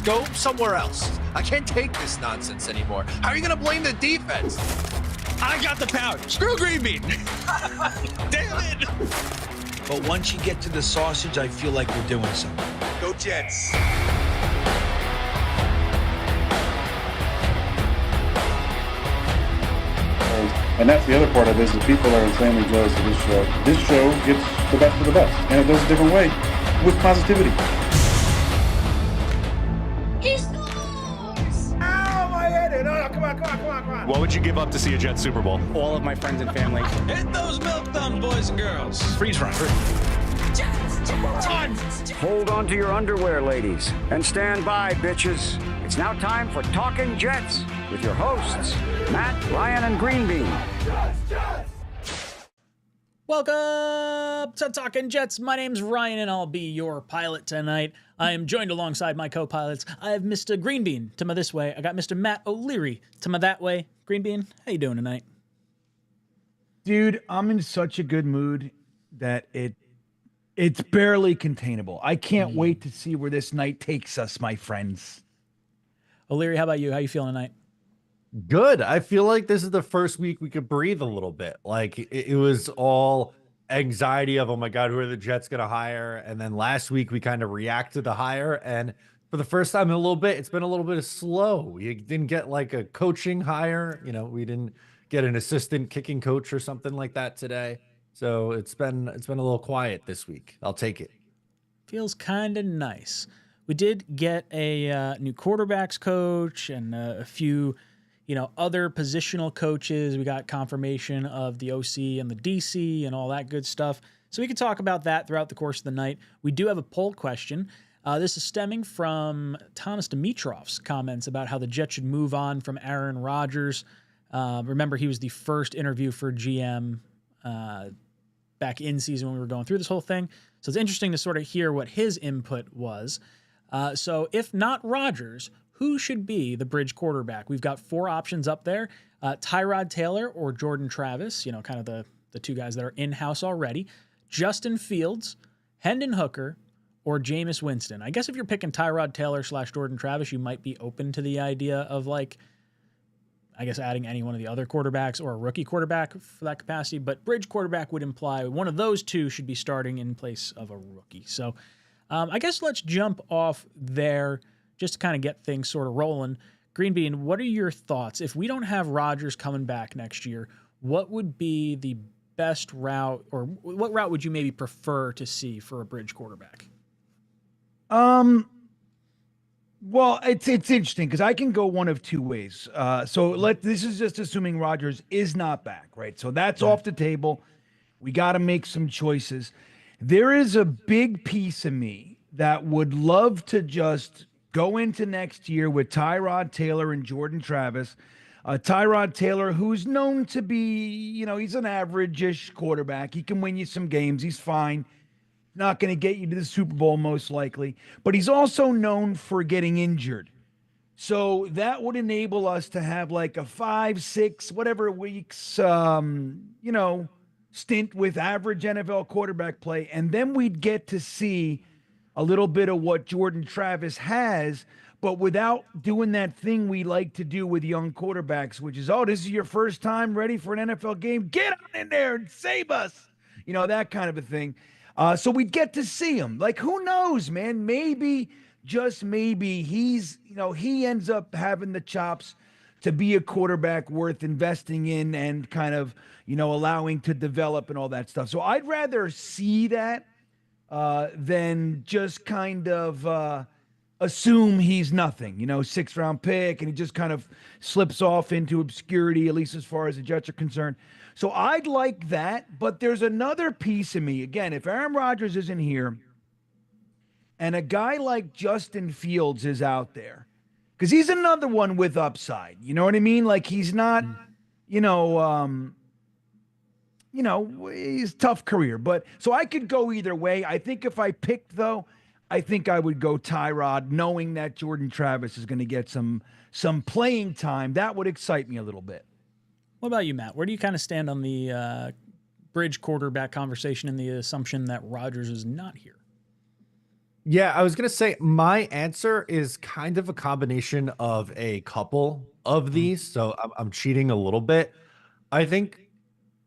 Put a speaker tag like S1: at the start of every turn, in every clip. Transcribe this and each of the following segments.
S1: Go somewhere else. I can't take this nonsense anymore. How are you going to blame the defense?
S2: I got the power. Screw Green Bean. Damn it.
S3: But once you get to the sausage, I feel like we're doing something.
S2: Go Jets.
S4: And that's the other part of this, is people are insanely jealous of this show. This show gets the best of the best, and it does a different way, with positivity.
S5: He scores!
S6: Ow, my head! No, come on.
S7: What would you give up to see a Jets Super Bowl?
S6: All of my friends and family.
S2: Hit those milk thumbs, boys and girls.
S3: Freeze run.
S8: Hold on to your underwear, ladies, and stand by, bitches. It's now time for Talkin' Jets with your hosts, Matt, Ryan, and Green Bean.
S9: Welcome to Talkin' Jets. My name's Ryan, and I'll be your pilot tonight. I am joined alongside my co-pilots. I have Mr. Green Bean to my this way. I got Mr. Matt O'Leary to my that way. Green Bean, how you doing tonight?
S10: Dude, I'm in such a good mood that it's barely containable. I can't wait to see where this night takes us, my friends.
S9: O'Leary, how about you? How you feeling tonight?
S11: Good. I feel like this is the first week we could breathe a little bit. Like it was all anxiety of, oh my God, who are the Jets going to hire? And then last week we kind of reacted to the hire. And for the first time in a little bit, it's been a little bit of slow. We didn't get like a coaching hire. You know, we didn't get an assistant kicking coach or something like that today. So it's been a little quiet this week. I'll take it.
S9: Feels kind of nice. We did get a new quarterbacks coach and a few, other positional coaches. We got confirmation of the OC and the DC and all that good stuff. So we could talk about that throughout the course of the night. We do have a poll question. This is stemming from Thomas Dimitrov's comments about how the Jets should move on from Aaron Rodgers. Remember, he was the first interview for GM back in season when we were going through this whole thing. So it's interesting to sort of hear what his input was. So if not Rodgers, who should be the bridge quarterback? We've got four options up there. Tyrod Taylor or Jordan Travis, kind of the two guys that are in-house already. Justin Fields, Hendon Hooker, or Jameis Winston. I guess if you're picking Tyrod Taylor / Jordan Travis, you might be open to the idea of adding any one of the other quarterbacks or a rookie quarterback for that capacity. But bridge quarterback would imply one of those two should be starting in place of a rookie. So I guess let's jump off there just to kind of get things sort of rolling. Green Bean, what are your thoughts? If we don't have Rodgers coming back next year, what would be the best route, or what route would you maybe prefer to see for a bridge quarterback?
S10: Well, it's interesting because I can go one of two ways. This is just assuming Rodgers is not back, right? So that's off the table. We got to make some choices. There is a big piece of me that would love to just go into next year with Tyrod Taylor and Jordan Travis. Tyrod Taylor, who's known to be, he's an average-ish quarterback. He can win you some games. He's fine. Not going to get you to the Super Bowl most likely. But he's also known for getting injured. So that would enable us to have like a 5, 6, whatever weeks, stint with average NFL quarterback play. And then we'd get to see a little bit of what Jordan Travis has, but without doing that thing we like to do with young quarterbacks, which is, this is your first time ready for an NFL game. Get on in there and save us. That kind of a thing. So we'd get to see him. Like, who knows, man? Maybe, just maybe, he ends up having the chops to be a quarterback worth investing in and kind of, allowing to develop and all that stuff. So I'd rather see that than just kind of assume he's nothing, 6th round pick, and he just kind of slips off into obscurity, at least as far as the Jets are concerned. So I'd like that, but there's another piece of me. Again, if Aaron Rodgers isn't here and a guy like Justin Fields is out there, because he's another one with upside, you know what I mean? Like, he's not, he's a tough career. But so I could go either way. I think if I picked, though, I think I would go Tyrod, knowing that Jordan Travis is going to get some playing time. That would excite me a little bit.
S9: What about you, Matt? Where do you kind of stand on the bridge quarterback conversation and the assumption that Rodgers is not here?
S11: Yeah, I was gonna say my answer is kind of a combination of a couple of these, so I'm cheating a little bit. I think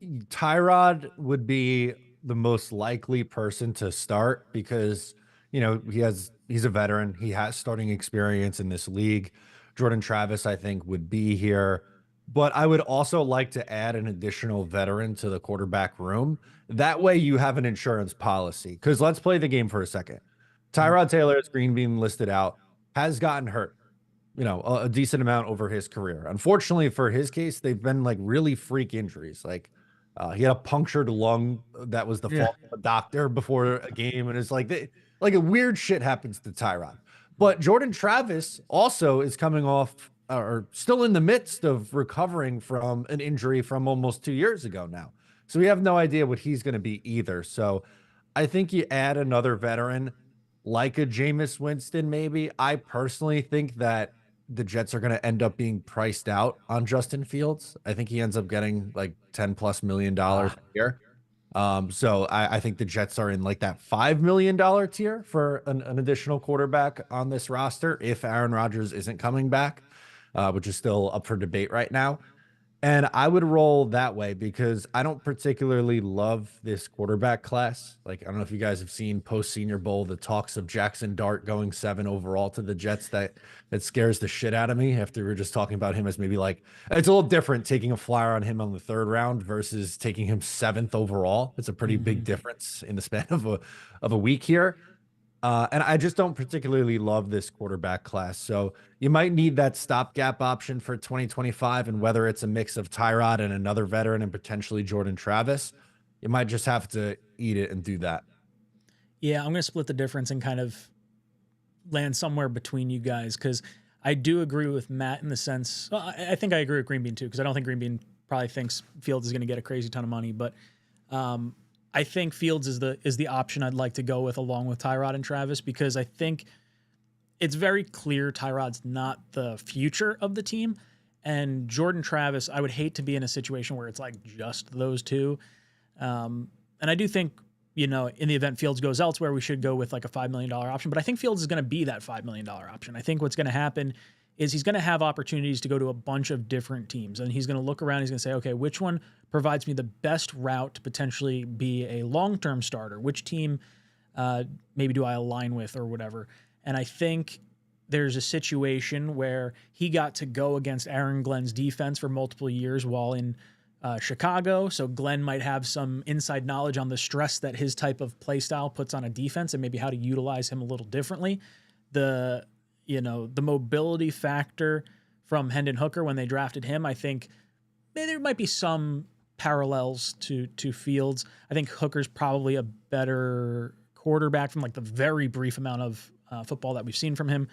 S11: Tyrod would be the most likely person to start because he's a veteran, he has starting experience in this league. Jordan Travis, I think, would be here, but I would also like to add an additional veteran to the quarterback room. That way, you have an insurance policy. Because let's play the game for a second. Tyrod Taylor, as Green being listed out, has gotten hurt, a decent amount over his career. Unfortunately for his case, they've been like really freak injuries. Like he had a punctured lung that was the fault of a doctor before a game, and it's like a weird shit happens to Tyrod. But Jordan Travis also is coming off or still in the midst of recovering from an injury from almost 2 years ago now. So we have no idea what he's going to be either. So I think you add another veteran like a Jameis Winston, maybe. I personally think that the Jets are going to end up being priced out on Justin Fields. I think he ends up getting like $10+ million a year. So I think the Jets are in like that $5 million tier for an additional quarterback on this roster if Aaron Rodgers isn't coming back, which is still up for debate right now. And I would roll that way because I don't particularly love this quarterback class. Like, I don't know if you guys have seen post Senior Bowl, the talks of Jackson Dart going 7 overall to the Jets. That scares the shit out of me after we were just talking about him as maybe like, it's a little different taking a flyer on him on the 3rd round versus taking him 7th overall. It's a pretty big difference in the span of a week here. And I just don't particularly love this quarterback class. So you might need that stopgap option for 2025. And whether it's a mix of Tyrod and another veteran and potentially Jordan Travis, you might just have to eat it and do that.
S9: Yeah, I'm going to split the difference and kind of land somewhere between you guys because I do agree with Matt in the sense, well, I think I agree with Green Bean too, because I don't think Green Bean probably thinks Fields is going to get a crazy ton of money. But I think Fields is the option I'd like to go with along with Tyrod and Travis because I think it's very clear Tyrod's not the future of the team. And Jordan Travis, I would hate to be in a situation where it's like just those two. And I do think, in the event Fields goes elsewhere, we should go with like a $5 million option. But I think Fields is going to be that $5 million option. I think what's going to happen is he's going to have opportunities to go to a bunch of different teams. And he's going to look around. He's going to say, okay, which one provides me the best route to potentially be a long-term starter? Which team maybe do I align with or whatever? And I think there's a situation where he got to go against Aaron Glenn's defense for multiple years while in Chicago. So Glenn might have some inside knowledge on the stress that his type of play style puts on a defense and maybe how to utilize him a little differently. The mobility factor from Hendon Hooker when they drafted him, I think there might be some parallels to Fields. I think Hooker's probably a better quarterback from like the very brief amount of football that we've seen from him.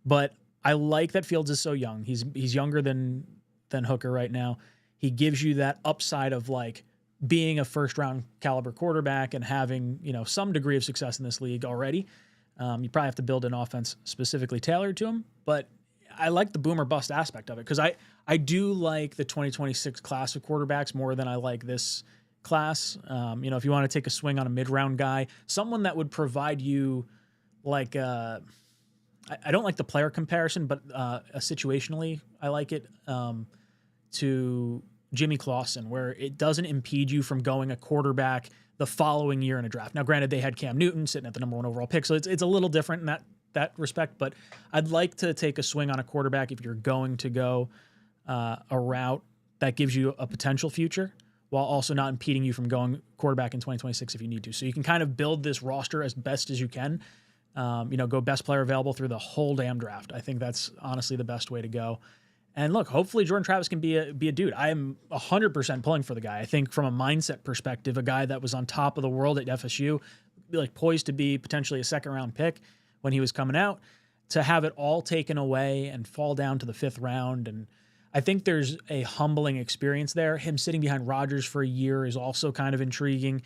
S9: But I like that Fields is so young. He's younger than Hooker right now. He gives you that upside of like being a 1st-round caliber quarterback and having, some degree of success in this league already. You probably have to build an offense specifically tailored to him, but I like the boom or bust aspect of it because I do like the 2026 class of quarterbacks more than I like this class. If you want to take a swing on a mid-round guy, someone that would provide you like I don't like the player comparison, but situationally I like it to Jimmy Clausen, where it doesn't impede you from going a quarterback the following year in a draft. Now, granted, they had Cam Newton sitting at the number 1 overall pick, so it's a little different in that respect, but I'd like to take a swing on a quarterback if you're going to go a route that gives you a potential future while also not impeding you from going quarterback in 2026 if you need to. So you can kind of build this roster as best as you can, go best player available through the whole damn draft. I think that's honestly the best way to go. And look, hopefully Jordan Travis can be a dude. I am 100% pulling for the guy. I think from a mindset perspective, a guy that was on top of the world at FSU, like poised to be potentially a 2nd-round pick when he was coming out, to have it all taken away and fall down to the 5th round. And I think there's a humbling experience there. Him sitting behind Rodgers for a year is also kind of intriguing.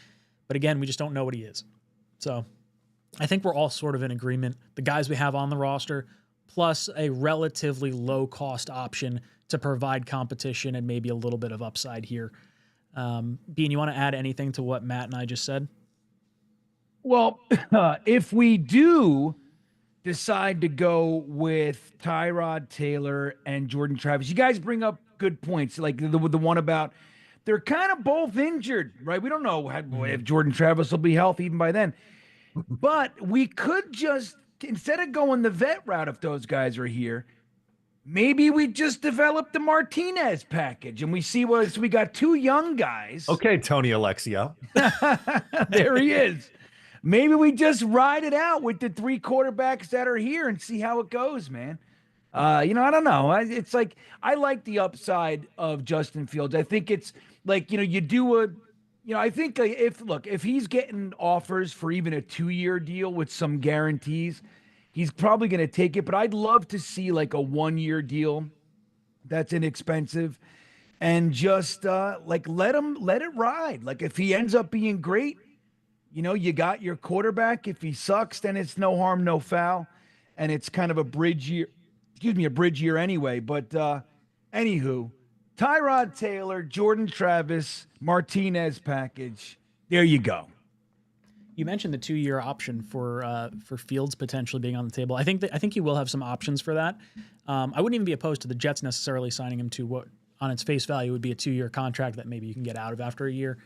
S9: But again, we just don't know what he is. So I think we're all sort of in agreement. The guys we have on the roster, plus a relatively low-cost option to provide competition and maybe a little bit of upside here. Bean, you want to add anything to what Matt and I just said?
S10: Well, if we do decide to go with Tyrod Taylor and Jordan Travis, you guys bring up good points. Like the one about they're kind of both injured, right? We don't know if Jordan Travis will be healthy even by then. But we could just, instead of going the vet route, if those guys are here, maybe we just develop the Martinez package and we see what, so we got two young guys.
S11: Okay, Tony Alexio.
S10: There he is. Maybe we just ride it out with the three quarterbacks that are here and see how it goes, man. I don't know. It's like, I like the upside of Justin Fields. I think it's like, you do I think if he's getting offers for even a 2-year deal with some guarantees, he's probably going to take it. But I'd love to see like a 1-year deal that's inexpensive and just let it ride. Like if he ends up being great, you got your quarterback. If he sucks, then it's no harm, no foul. And it's kind of a bridge year anyway. But anywho, Tyrod Taylor, Jordan Travis, Martinez package. There you go.
S9: You mentioned the 2-year option for Fields potentially being on the table. I think he will have some options for that. I wouldn't even be opposed to the Jets necessarily signing him to what on its face value would be a 2-year contract that maybe you can get out of after a year,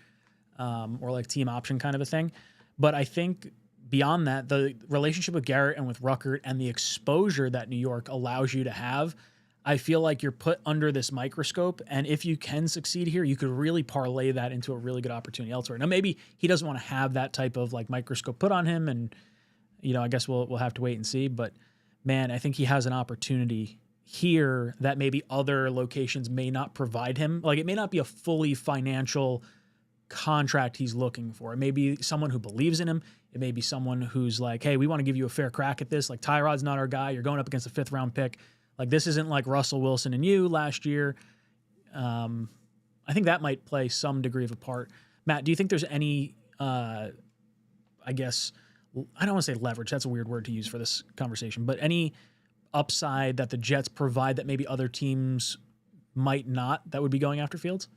S9: or like team option kind of a thing. But I think beyond that, the relationship with Garrett and with Ruckert and the exposure that New York allows you to have, I feel like you're put under this microscope, and if you can succeed here, you could really parlay that into a really good opportunity elsewhere. Now, maybe he doesn't want to have that type of like microscope put on him, and I guess we'll have to wait and see. But man, I think he has an opportunity here that maybe other locations may not provide him. Like it may not be a fully financial contract he's looking for. It may be someone who believes in him. It may be someone who's like, hey, we want to give you a fair crack at this. Like Tyrod's not our guy. You're going up against a 5th-round pick. Like this isn't like Russell Wilson and you last year. I think that might play some degree of a part. Matt, do you think there's any, I guess, I don't want to say leverage. That's a weird word to use for this conversation, but any upside that the Jets provide that maybe other teams might not, that would be going after Fields?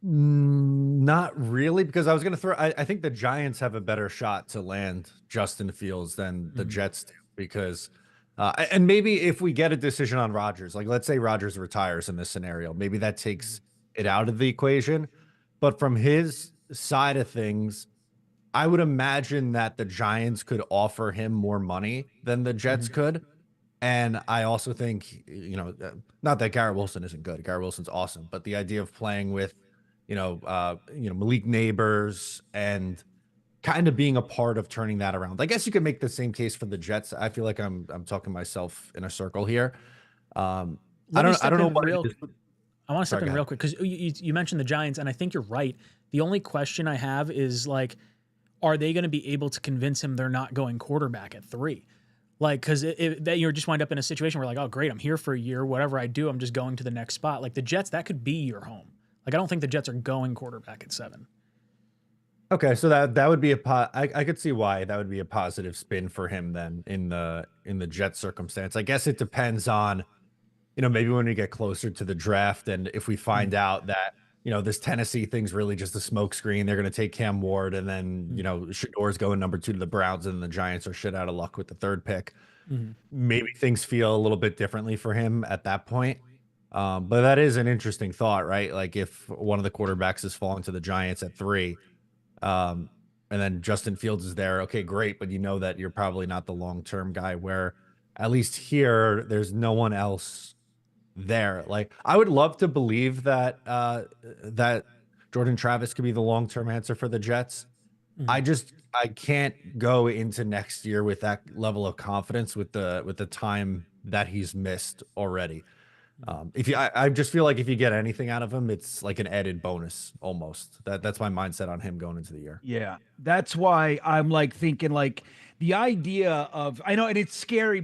S11: Not really, because I was going to throw, I think the Giants have a better shot to land Justin Fields than the Jets do, because and maybe if we get a decision on Rodgers, like let's say Rodgers retires in this scenario, maybe that takes it out of the equation. But from his side of things, I would imagine that the Giants could offer him more money than the Jets could. And I also think, not that Garrett Wilson isn't good. Garrett Wilson's awesome. But the idea of playing with, Malik Neighbors and kind of being a part of turning that around. I guess you could make the same case for the Jets. I feel like I'm talking myself in a circle here. I don't know what
S9: I want to step in real quick because you mentioned the Giants, and I think you're right. The only question I have is like, are they going to be able to convince him they're not going quarterback at 3? Like, because you just wind up in a situation where like, oh great, I'm here for a year. Whatever I do, I'm just going to the next spot. Like the Jets, that could be your home. Like I don't think the Jets are going quarterback at 7.
S11: Okay, so that would be I could see why that would be a positive spin for him then in the Jets circumstance. I guess it depends on, maybe when we get closer to the draft and if we find out that, this Tennessee thing's really just a smokescreen, they're going to take Cam Ward and then, Shador's going number 2 to the Browns and the Giants are shit out of luck with the 3rd pick. Maybe things feel a little bit differently for him at that point. But that is an interesting thought, right? Like if one of the quarterbacks is falling to the Giants at 3, and then Justin Fields is there. Okay, great. But that you're probably not the long-term guy, where at least here, there's no one else there. Like I would love to believe that, that Jordan Travis could be the long-term answer for the Jets. I can't go into next year with that level of confidence with the time that he's missed already. I just feel like if you get anything out of him, it's like an added bonus almost. That's my mindset on him going into the year.
S10: Yeah, that's why I'm like thinking like the idea of, I know, and it's scary,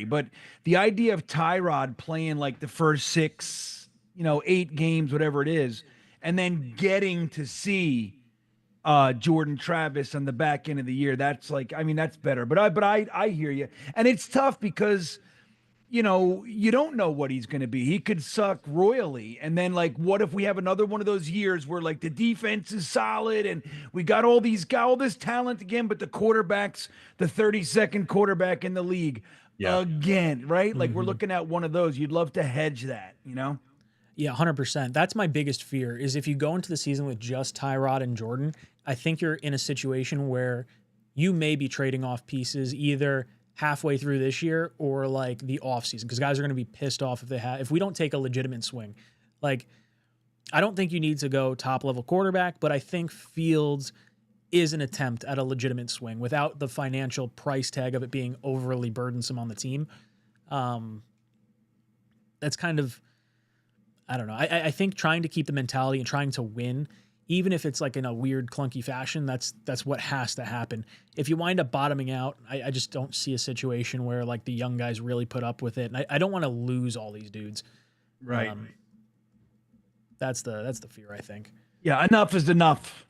S10: but the idea of Tyrod playing like the first 6, 8 games, whatever it is, and then getting to see Jordan Travis on the back end of the year, that's like, I mean, that's better. But I hear you, and it's tough because you know, you don't know what he's going to be. He could suck royally. And then, like, what if we have another one of those years where, like, the defense is solid and we got all this talent again, but the quarterback's the 32nd quarterback in the league again, right? Like, we're looking at one of those. You'd love to hedge that, you know?
S9: Yeah, 100%. That's my biggest fear is if you go into the season with just Tyrod and Jordan, I think you're in a situation where you may be trading off pieces either halfway through this year or like the offseason, because guys are going to be pissed off if we don't take a legitimate swing. Like, I don't think you need to go top level quarterback, but I think Fields is an attempt at a legitimate swing without the financial price tag of it being overly burdensome on the team. That's kind of, I don't know. I think trying to keep the mentality and trying to win, even if it's like in a weird, clunky fashion, that's what has to happen. If you wind up bottoming out, I just don't see a situation where like the young guys really put up with it. And I don't want to lose all these dudes.
S10: Right.
S9: That's the fear, I think.
S10: Yeah, enough is enough.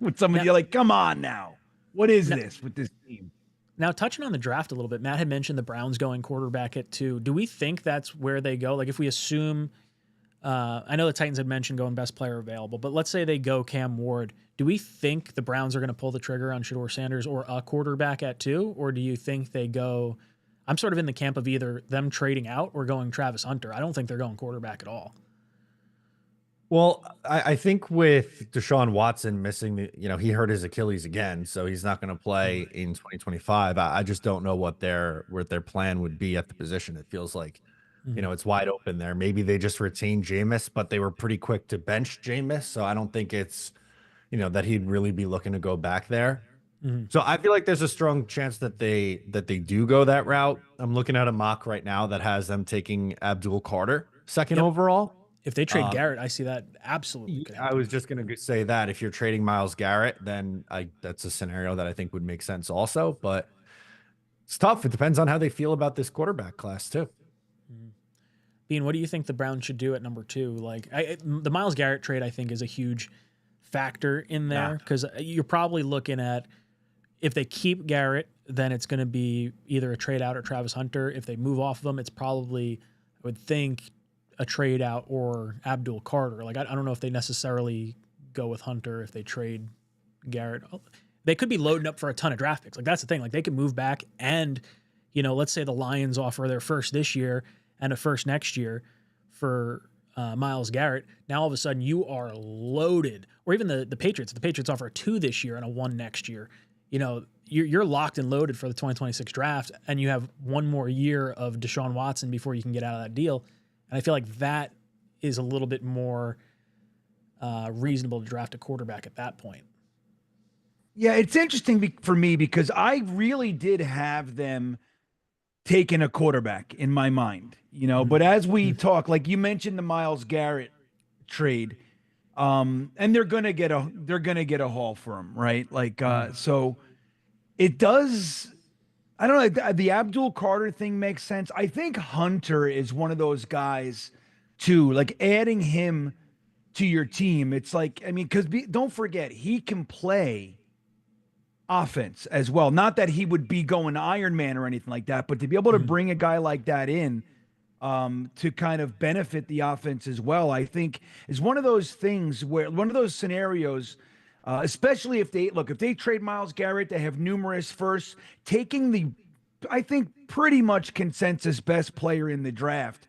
S10: With some of you, like, come on now. What is this with this team?
S9: Now, touching on the draft a little bit, Matt had mentioned the Browns going quarterback at 2. Do we think that's where they go? Like, if we assume, I know the Titans had mentioned going best player available, but let's say they go Cam Ward. Do we think the Browns are going to pull the trigger on Shedeur Sanders or a quarterback at 2? Or do you think they go, I'm sort of in the camp of either them trading out or going Travis Hunter. I don't think they're going quarterback at all.
S11: Well, I think with Deshaun Watson missing he hurt his Achilles again, so he's not going to play in 2025. I just don't know what their plan would be at the position. It feels like, it's wide open there. Maybe they just retain Jameis, but they were pretty quick to bench Jameis, so I don't think it's, that he'd really be looking to go back there. So I feel like there's a strong chance that they do go that route. I'm looking at a mock right now that has them taking Abdul Carter second overall.
S9: If they trade Garrett, I see that absolutely.
S11: I was just going to say that if you're trading Myles Garrett, then that's a scenario that I think would make sense also. But it's tough. It depends on how they feel about this quarterback class too.
S9: Bean, what do you think the Browns should do at number 2? Like the Myles Garrett trade, I think, is a huge factor in there because you're probably looking at if they keep Garrett, then it's going to be either a trade out or Travis Hunter. If they move off of them, it's probably, I would think, a trade out or Abdul Carter. Like, I don't know if they necessarily go with Hunter if they trade Garrett. They could be loading up for a ton of draft picks. Like, that's the thing. Like, they could move back and, let's say the Lions offer their first this year and a first next year for Myles Garrett. Now, all of a sudden, you are loaded. Or even the Patriots. The Patriots offer a 2 this year and a 1 next year. You're locked and loaded for the 2026 draft, and you have one more year of Deshaun Watson before you can get out of that deal. And I feel like that is a little bit more reasonable to draft a quarterback at that point.
S10: Yeah, it's interesting for me because I really did have them taking a quarterback in my mind, But as we talk, like you mentioned, the Myles Garrett trade, and they're gonna get a haul for him, right? Like, so it does. I don't know. The Abdul Carter thing makes sense. I think Hunter is one of those guys too, like adding him to your team. It's like, because don't forget, he can play offense as well. Not that he would be going Iron Man or anything like that, but to be able to bring a guy like that in to kind of benefit the offense as well, I think is one of those things where one of those scenarios. Especially if they trade Myles Garrett, they have numerous firsts. Taking I think pretty much consensus best player in the draft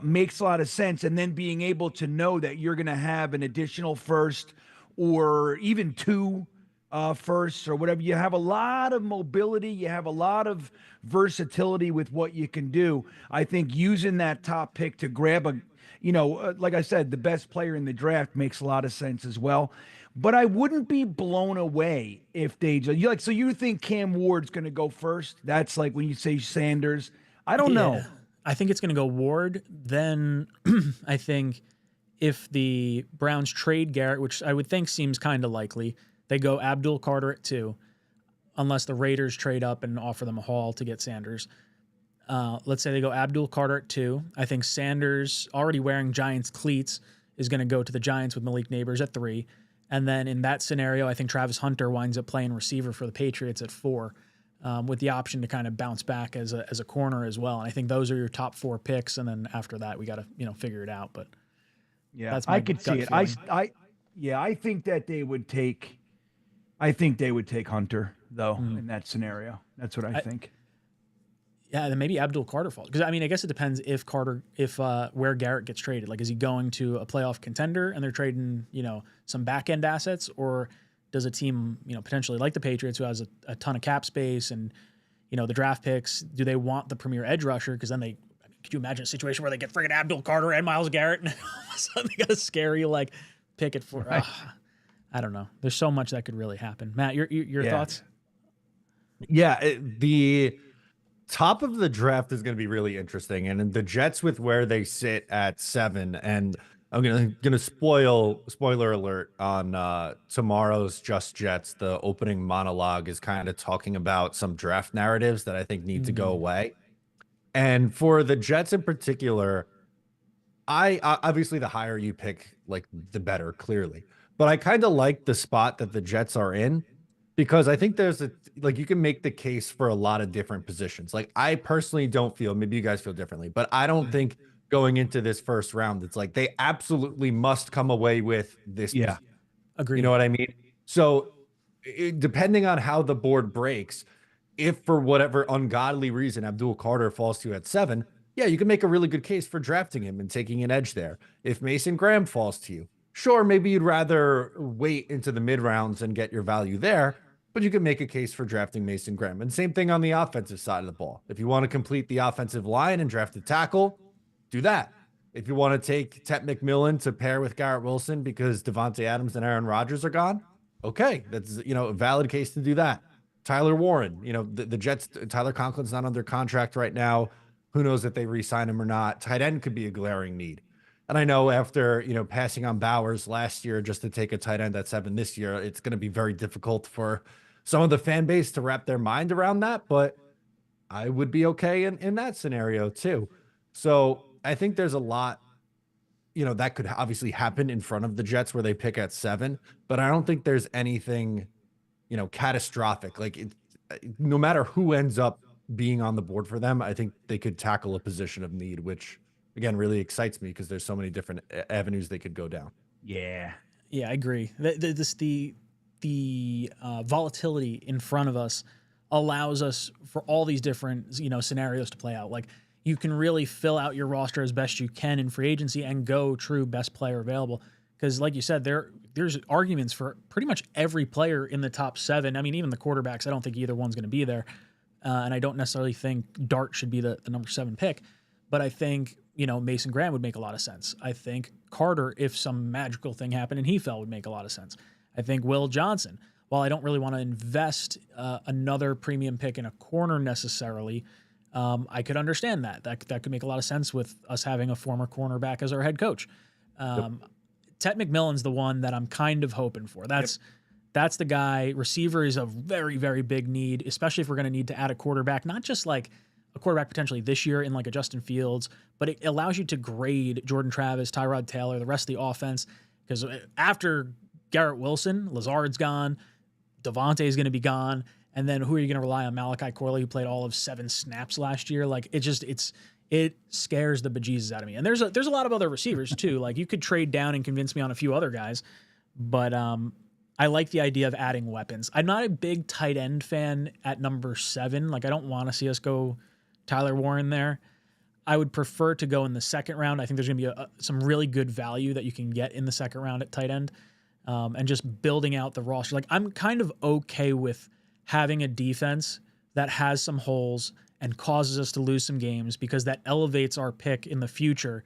S10: makes a lot of sense. And then being able to know that you're going to have an additional first or even 2 firsts or whatever. You have a lot of mobility. You have a lot of versatility with what you can do. I think using that top pick to grab like I said, the best player in the draft makes a lot of sense as well. But I wouldn't be blown away if they so you think Cam Ward's going to go first? That's like when you say Sanders. I don't know.
S9: I think it's going to go Ward. Then I think if the Browns trade Garrett, which I would think seems kind of likely, they go Abdul Carter at 2, unless the Raiders trade up and offer them a haul to get Sanders. Let's say they go Abdul Carter at 2. I think Sanders, already wearing Giants cleats, is going to go to the Giants with Malik Neighbors at 3. And then in that scenario, I think Travis Hunter winds up playing receiver for the Patriots at 4. with the option to kind of bounce back as a corner as well. And I think those are your top 4 picks. And then after that, we got to, figure it out. But
S10: yeah,
S9: that's my
S10: I could see it.
S9: feeling.
S10: I think that they would take Hunter though in that scenario. That's what I think.
S9: Yeah, then maybe Abdul Carter falls. Because, I guess it depends if where Garrett gets traded. Like, is he going to a playoff contender and they're trading, some back-end assets? Or does a team, potentially like the Patriots, who has a ton of cap space and, the draft picks, do they want the premier edge rusher? Because then could you imagine a situation where they get friggin' Abdul Carter and Myles Garrett and all of a sudden they got a scary, pick it for...
S10: Right.
S9: I don't know. There's so much that could really happen. Matt, your thoughts?
S11: Yeah, the top of the draft is going to be really interesting, and the Jets with where they sit at 7, and I'm gonna spoiler alert on tomorrow's Just Jets. The opening monologue is kind of talking about some draft narratives that I think need to go away. And for the Jets in particular, I obviously the higher you pick, the better, clearly. But I kind of like the spot that the Jets are in, because I think there's you can make the case for a lot of different positions. I personally don't feel, maybe you guys feel differently, but I don't think going into this first round, it's they absolutely must come away with this.
S10: Yeah.
S9: Agreed.
S11: You know what I mean? So depending on how the board breaks, if for whatever ungodly reason Abdul Carter falls to you at 7, yeah, you can make a really good case for drafting him and taking an edge there. If Mason Graham falls to you, sure, maybe you'd rather wait into the mid rounds and get your value there, but you can make a case for drafting Mason Graham. And same thing on the offensive side of the ball. If you want to complete the offensive line and draft a tackle, do that. If you want to take Tet McMillan to pair with Garrett Wilson because Devontae Adams and Aaron Rodgers are gone, okay, that's a valid case to do that. Tyler Warren, the Jets, Tyler Conklin's not under contract right now. Who knows if they re-sign him or not? Tight end could be a glaring need. And I know after, passing on Bowers last year just to take a tight end at 7 this year, it's going to be very difficult for some of the fan base to wrap their mind around that, but I would be okay in that scenario too. So I think there's a lot, that could obviously happen in front of the Jets where they pick at 7, but I don't think there's anything, catastrophic. No matter who ends up being on the board for them, I think they could tackle a position of need, which again really excites me because there's so many different avenues they could go down.
S10: Yeah,
S9: I agree. The volatility in front of us allows us for all these different scenarios to play out. You can really fill out your roster as best you can in free agency and go true best player available. Because like you said, there's arguments for pretty much every player in the top 7. Even the quarterbacks, I don't think either one's going to be there. And I don't necessarily think Dart should be the number 7 pick. But I think, Mason Graham would make a lot of sense. I think Carter, if some magical thing happened and he fell, would make a lot of sense. I think Will Johnson, while I don't really want to invest another premium pick in a corner necessarily, I could understand that. That could make a lot of sense with us having a former cornerback as our head coach. Tet McMillan's the one that I'm kind of hoping for. That's the guy. Receiver is a very, very big need, especially if we're going to need to add a quarterback, not just a quarterback potentially this year in a Justin Fields, but it allows you to grade Jordan Travis, Tyrod Taylor, the rest of the offense. Because after Garrett Wilson, Lazard's gone, Devontae is going to be gone, and then who are you going to rely on? Malachi Corley, who played all of 7 snaps last year. It scares the bejesus out of me. And there's a lot of other receivers too. You could trade down and convince me on a few other guys, but I like the idea of adding weapons. I'm not a big tight end fan at number 7. I don't want to see us go Tyler Warren there. I would prefer to go in the second round. I think there's going to be some really good value that you can get in the second round at tight end, and just building out the roster. I'm kind of okay with having a defense that has some holes and causes us to lose some games because that elevates our pick in the future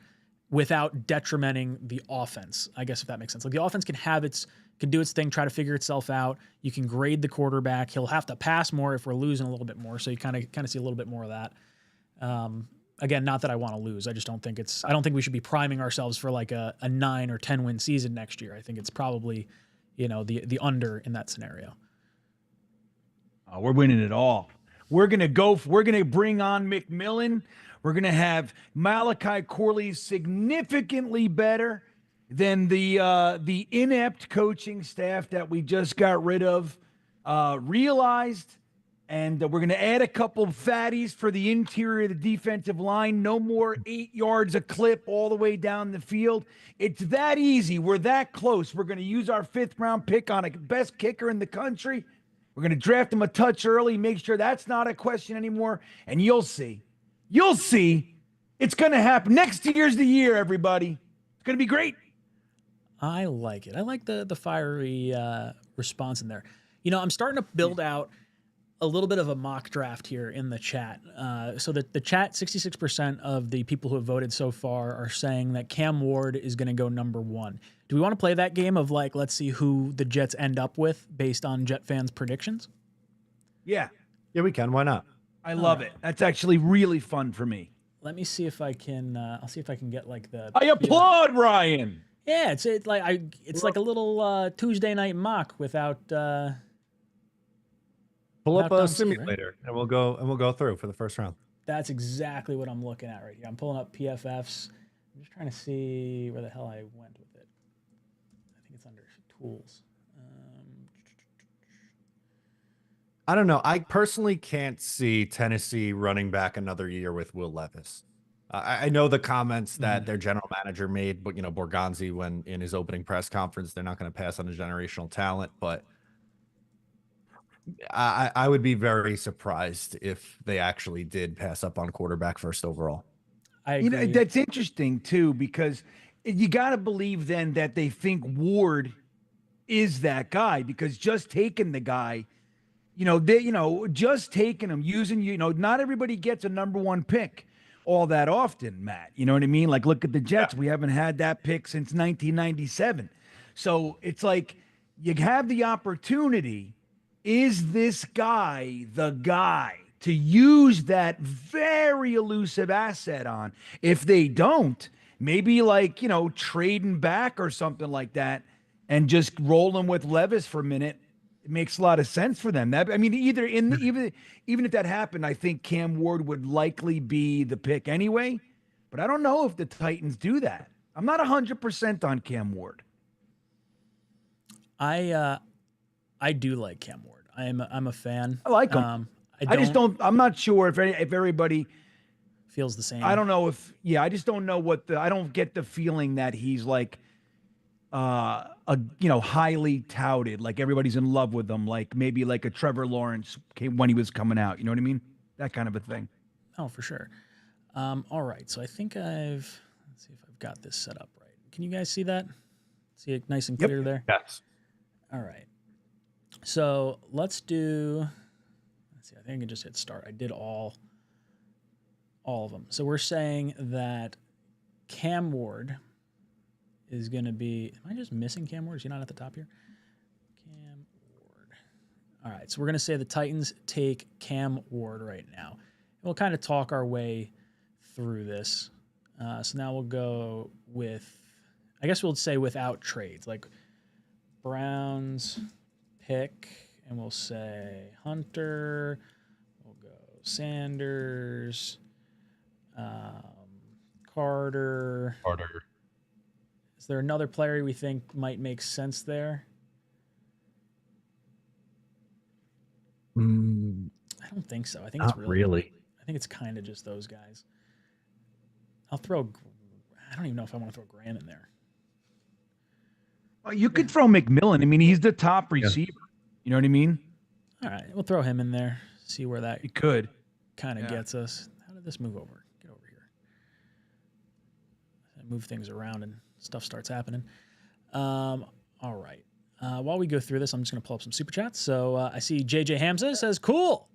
S9: without detrimenting the offense. I guess if that makes sense. The offense can do its thing, try to figure itself out. You can grade the quarterback. He'll have to pass more if we're losing a little bit more. So you kind of see a little bit more of that. Again, not that I want to lose. I just don't think I don't think we should be priming ourselves for a 9 or 10 win season next year. I think it's probably, the under in that scenario.
S10: We're winning it all. We're going to bring on McMillan. We're going to have Malachi Corley significantly better than the inept coaching staff that we just got rid of realized. And we're going to add a couple of fatties for the interior of the defensive line. No more 8 yards a clip all the way down the field. It's that easy. We're that close. We're going to use our 5th-round pick on a best kicker in the country. We're going to draft him a touch early, make sure that's not a question anymore. And you'll see. You'll see. It's going to happen. Next year's the year, everybody. It's going to be great.
S9: I like it. I like the fiery response in there. You know, I'm starting to build out a little bit of a mock draft here in the chat. So that the chat, 66% of the people who have voted so far are saying that Cam Ward is going to go number 1. Do we want to play that game of like, let's see who the Jets end up with based on Jet fans' predictions?
S10: Yeah.
S11: Yeah, we can. Why not?
S10: I love it. That's actually really fun for me.
S9: Let me see if I can. I'll see if I can get like the.
S10: I applaud Ryan.
S9: Yeah, it's like a little Tuesday night mock without.
S11: Pull up
S9: Not
S11: a
S9: Dom C, right?
S11: simulator and we'll go through for the first round.
S9: That's exactly what I'm looking at right here. I'm pulling up PFFs. I'm just trying to see where the hell I went with it. I think it's under tools.
S11: I don't know. I personally can't see Tennessee running back another year with Will Levis. I know the comments that their general manager made, but Borgonzi, when in his opening press conference, they're not going to pass on a generational talent, but I would be very surprised if they actually did pass up on quarterback first overall.
S9: I agree.
S10: That's interesting too, because you got to believe then that they think Ward is that guy, because just taking the guy, just taking him, using, not everybody gets a number 1 pick all that often, Matt. You know what I mean? Like, look at the Jets. We haven't had that pick since 1997. So it's like you have the opportunity. Is this guy the guy to use that very elusive asset on? If they don't, maybe like, trading back or something like that and just roll them with Levis for a minute. It makes a lot of sense for them. Even if that happened, I think Cam Ward would likely be the pick anyway. But I don't know if the Titans do that. I'm not 100% on Cam Ward.
S9: I do like Cam Ward. I'm a fan.
S10: I like him. I'm not sure if everybody
S9: feels the same.
S10: I don't know I just don't know I don't get the feeling that he's like, highly touted, like everybody's in love with him, like maybe like a Trevor Lawrence when he was coming out. You know what I mean? That kind of a thing.
S9: Oh, for sure. All right. So I think let's see if I've got this set up right. Can you guys see that? See it nice and clear there?
S11: Yes.
S9: All right. So let's see. I think I can just hit start. I did all of them. So we're saying that Cam Ward is going to be. Am I just missing Cam Ward? Is he not at the top here? Cam Ward. All right. So we're going to say the Titans take Cam Ward right now. And we'll kind of talk our way through this. So now we'll go with. I guess we'll say without trades, like Browns pick, and we'll say Hunter. We'll go Sanders, Carter. Is there another player we think might make sense there? I don't think so. I think
S11: Not really.
S9: I think it's kind of just those guys. I don't even know if I want to throw Graham in there.
S10: Well, you could throw McMillan. I mean, he's the top receiver. You know what I mean?
S9: All right, we'll throw him in there. See where that kind of gets us. How did this move over? Get over here. I move things around and stuff starts happening. All right. While we go through this, I'm just going to pull up some super chats. So I see JJ Hamza says, "Cool,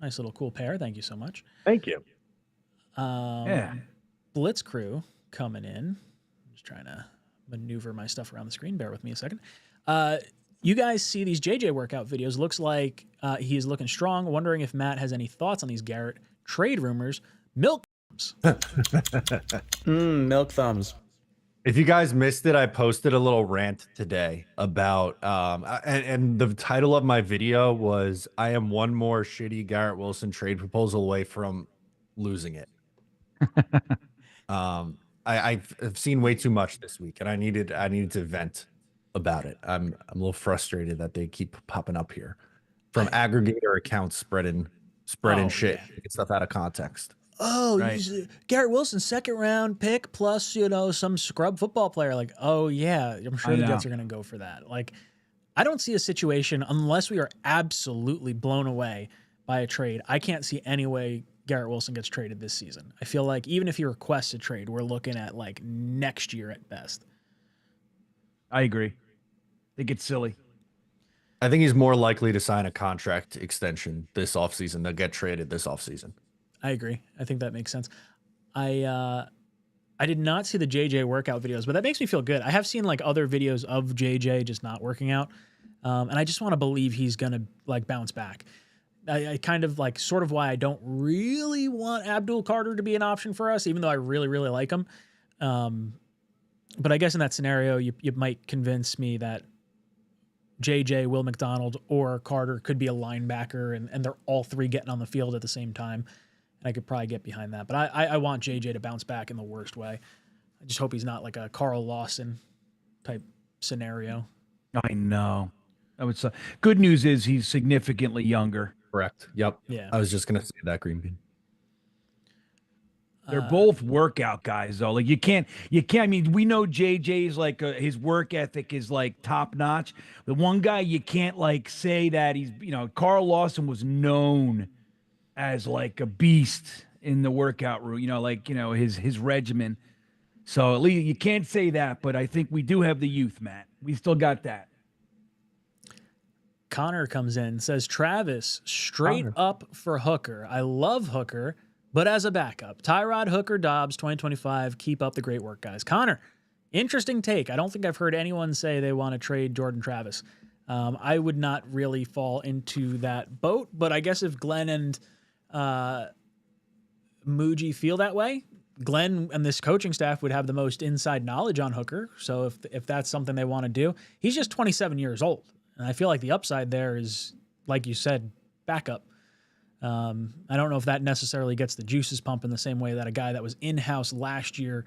S9: nice little cool pair. Thank you so much."
S11: Thank you.
S9: Blitz Crew coming in. I'm just trying to maneuver my stuff around the screen. Bear with me a second. You guys see these JJ workout videos. Looks like he is looking strong. Wondering if Matt has any thoughts on these Garrett trade rumors. Milk thumbs.
S6: Milk thumbs.
S11: If you guys missed it, I posted a little rant today about and the title of my video was "I am one more shitty Garrett Wilson trade proposal away from losing it." I've seen way too much this week, and I needed to vent about it. I'm a little frustrated that they keep popping up here. from aggregator accounts spreading shit, taking stuff out of context.
S9: Oh, he's Garrett Wilson, 2nd round pick plus, some scrub football player. Like, oh yeah, I'm sure the Jets are going to go for that. Like, I don't see a situation unless we are absolutely blown away by a trade. I can't see any way Garrett Wilson gets traded this season. I feel like even if he requests a trade, we're looking at like next year at best.
S10: I agree. I think it's silly.
S11: I think he's more likely to sign a contract extension this offseason than get traded this offseason.
S9: I agree. I think that makes sense. I did not see the JJ workout videos, but that makes me feel good. I have seen like other videos of JJ just not working out. And I just want to believe he's going to like bounce back. I kind of like sort of why I don't really want Abdul Carter to be an option for us, even though I really, really like him. But I guess in that scenario, you might convince me that JJ, Will McDonald, or Carter could be a linebacker, and they're all three getting on the field at the same time. And I could probably get behind that. But I want JJ to bounce back in the worst way. I just hope he's not like a Carl Lawson type scenario.
S10: I know. That would suck. Good news is he's significantly younger.
S11: Correct. Yep.
S9: Yeah.
S11: I was just going to say that, Green Bean.
S10: They're both workout guys, though. Like you can't. I mean, we know JJ's like his work ethic is like top notch. The one guy you can't like say that he's, Carl Lawson was known as like a beast in the workout room. His regimen. So at least you can't say that. But I think we do have the youth, Matt. We still got that.
S9: Connor comes in and says, Travis, straight up for Hooker. I love Hooker, but as a backup. Tyrod, Hooker, Dobbs, 2025. Keep up the great work, guys. Connor, interesting take. I don't think I've heard anyone say they want to trade Jordan Travis. I would not really fall into that boat, but I guess if Glenn and Muji feel that way, Glenn and this coaching staff would have the most inside knowledge on Hooker. So if that's something they want to do, he's just 27 years old. And I feel like the upside there is, like you said, backup. I don't know if that necessarily gets the juices pumping the same way that a guy that was in-house last year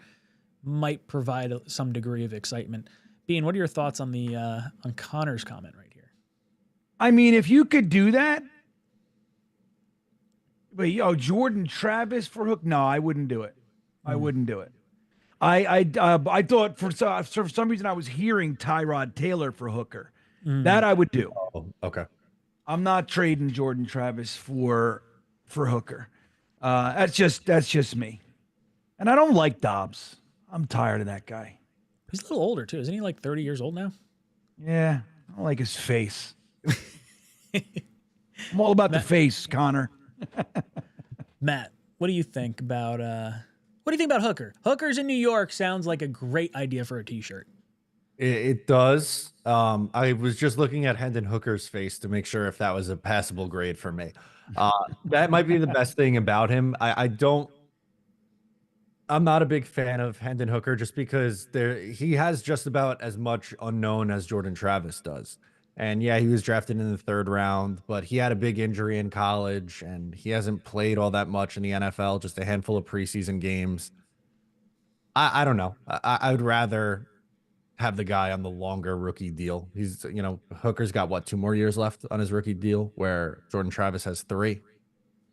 S9: might provide some degree of excitement. Bean, what are your thoughts on the on Connor's comment right here?
S10: I mean, if you could do that, but Jordan Travis for Hook, no, I wouldn't do it. I wouldn't do it. I thought for some reason I was hearing Tyrod Taylor for Hooker. That I would do.
S11: Oh, okay.
S10: I'm not trading Jordan Travis for Hooker. That's just me. And I don't like Dobbs. I'm tired of that guy.
S9: He's a little older too. Isn't he like 30 years old now?
S10: Yeah. I don't like his face. I'm all about the face, Connor.
S9: Matt, what do you think about Hooker? Hooker's in New York sounds like a great idea for a t-shirt.
S11: It does. I was just looking at Hendon Hooker's face to make sure if that was a passable grade for me. That might be the best thing about him. I'm not a big fan of Hendon Hooker just because he has just about as much unknown as Jordan Travis does. And yeah, he was drafted in the 3rd round, but he had a big injury in college and he hasn't played all that much in the NFL, just a handful of preseason games. I don't know. I would rather have the guy on the longer rookie deal. He's, Hooker's got 2 more years left on his rookie deal, where Jordan Travis has 3.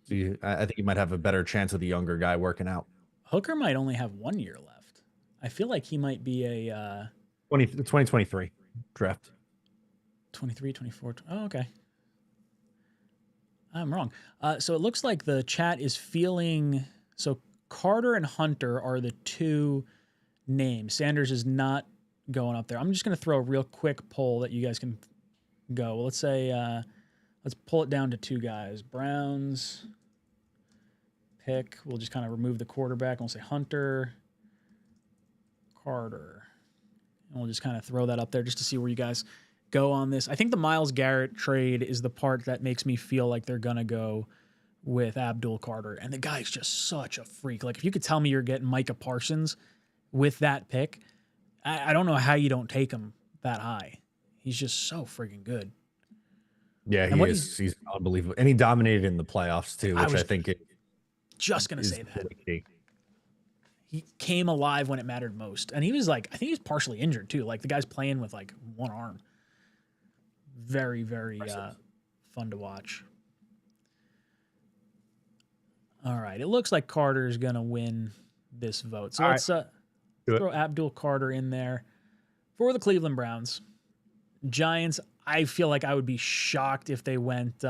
S11: So I think he might have a better chance of the younger guy working out.
S9: Hooker might only have 1 year left. I feel like he might be a
S11: 2023 draft.
S9: 23, 24. Oh, okay. I'm wrong. So it looks like the chat is feeling. So Carter and Hunter are the 2 names. Sanders is not going up there. I'm just going to throw a real quick poll that you guys can go. Well, let's say, let's pull it down to 2 guys. Browns pick. We'll just kind of remove the quarterback. And we'll say Hunter, Carter. And we'll just kind of throw that up there just to see where you guys go on this. I think the Myles Garrett trade is the part that makes me feel like they're going to go with Abdul Carter. And the guy's just such a freak. Like if you could tell me you're getting Micah Parsons with that pick, I don't know how you don't take him that high. He's just so freaking good.
S11: Yeah, he is. He's unbelievable. And he dominated in the playoffs too, which I think it
S9: just going to say that. He came alive when it mattered most. And he was like, I think he was partially injured too. Like the guy's playing with like one arm. Very, very fun to watch. All right. It looks like Carter is going to win this vote. So let's throw Abdul Carter in there for the Cleveland Browns. Giants, I feel like I would be shocked if they went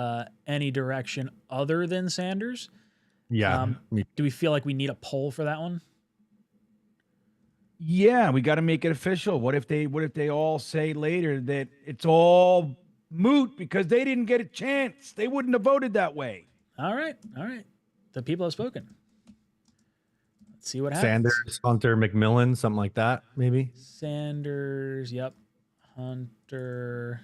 S9: any direction other than Sanders.
S11: Yeah.
S9: Do we feel like we need a poll for that one?
S10: Yeah, we got to make it official. What if they all say later that it's all moot because they didn't get a chance? They wouldn't have voted that way.
S9: All right. The people have spoken. Let's see what happens.
S11: Sanders, Hunter, McMillan, something like that, maybe.
S9: Sanders, yep. Hunter,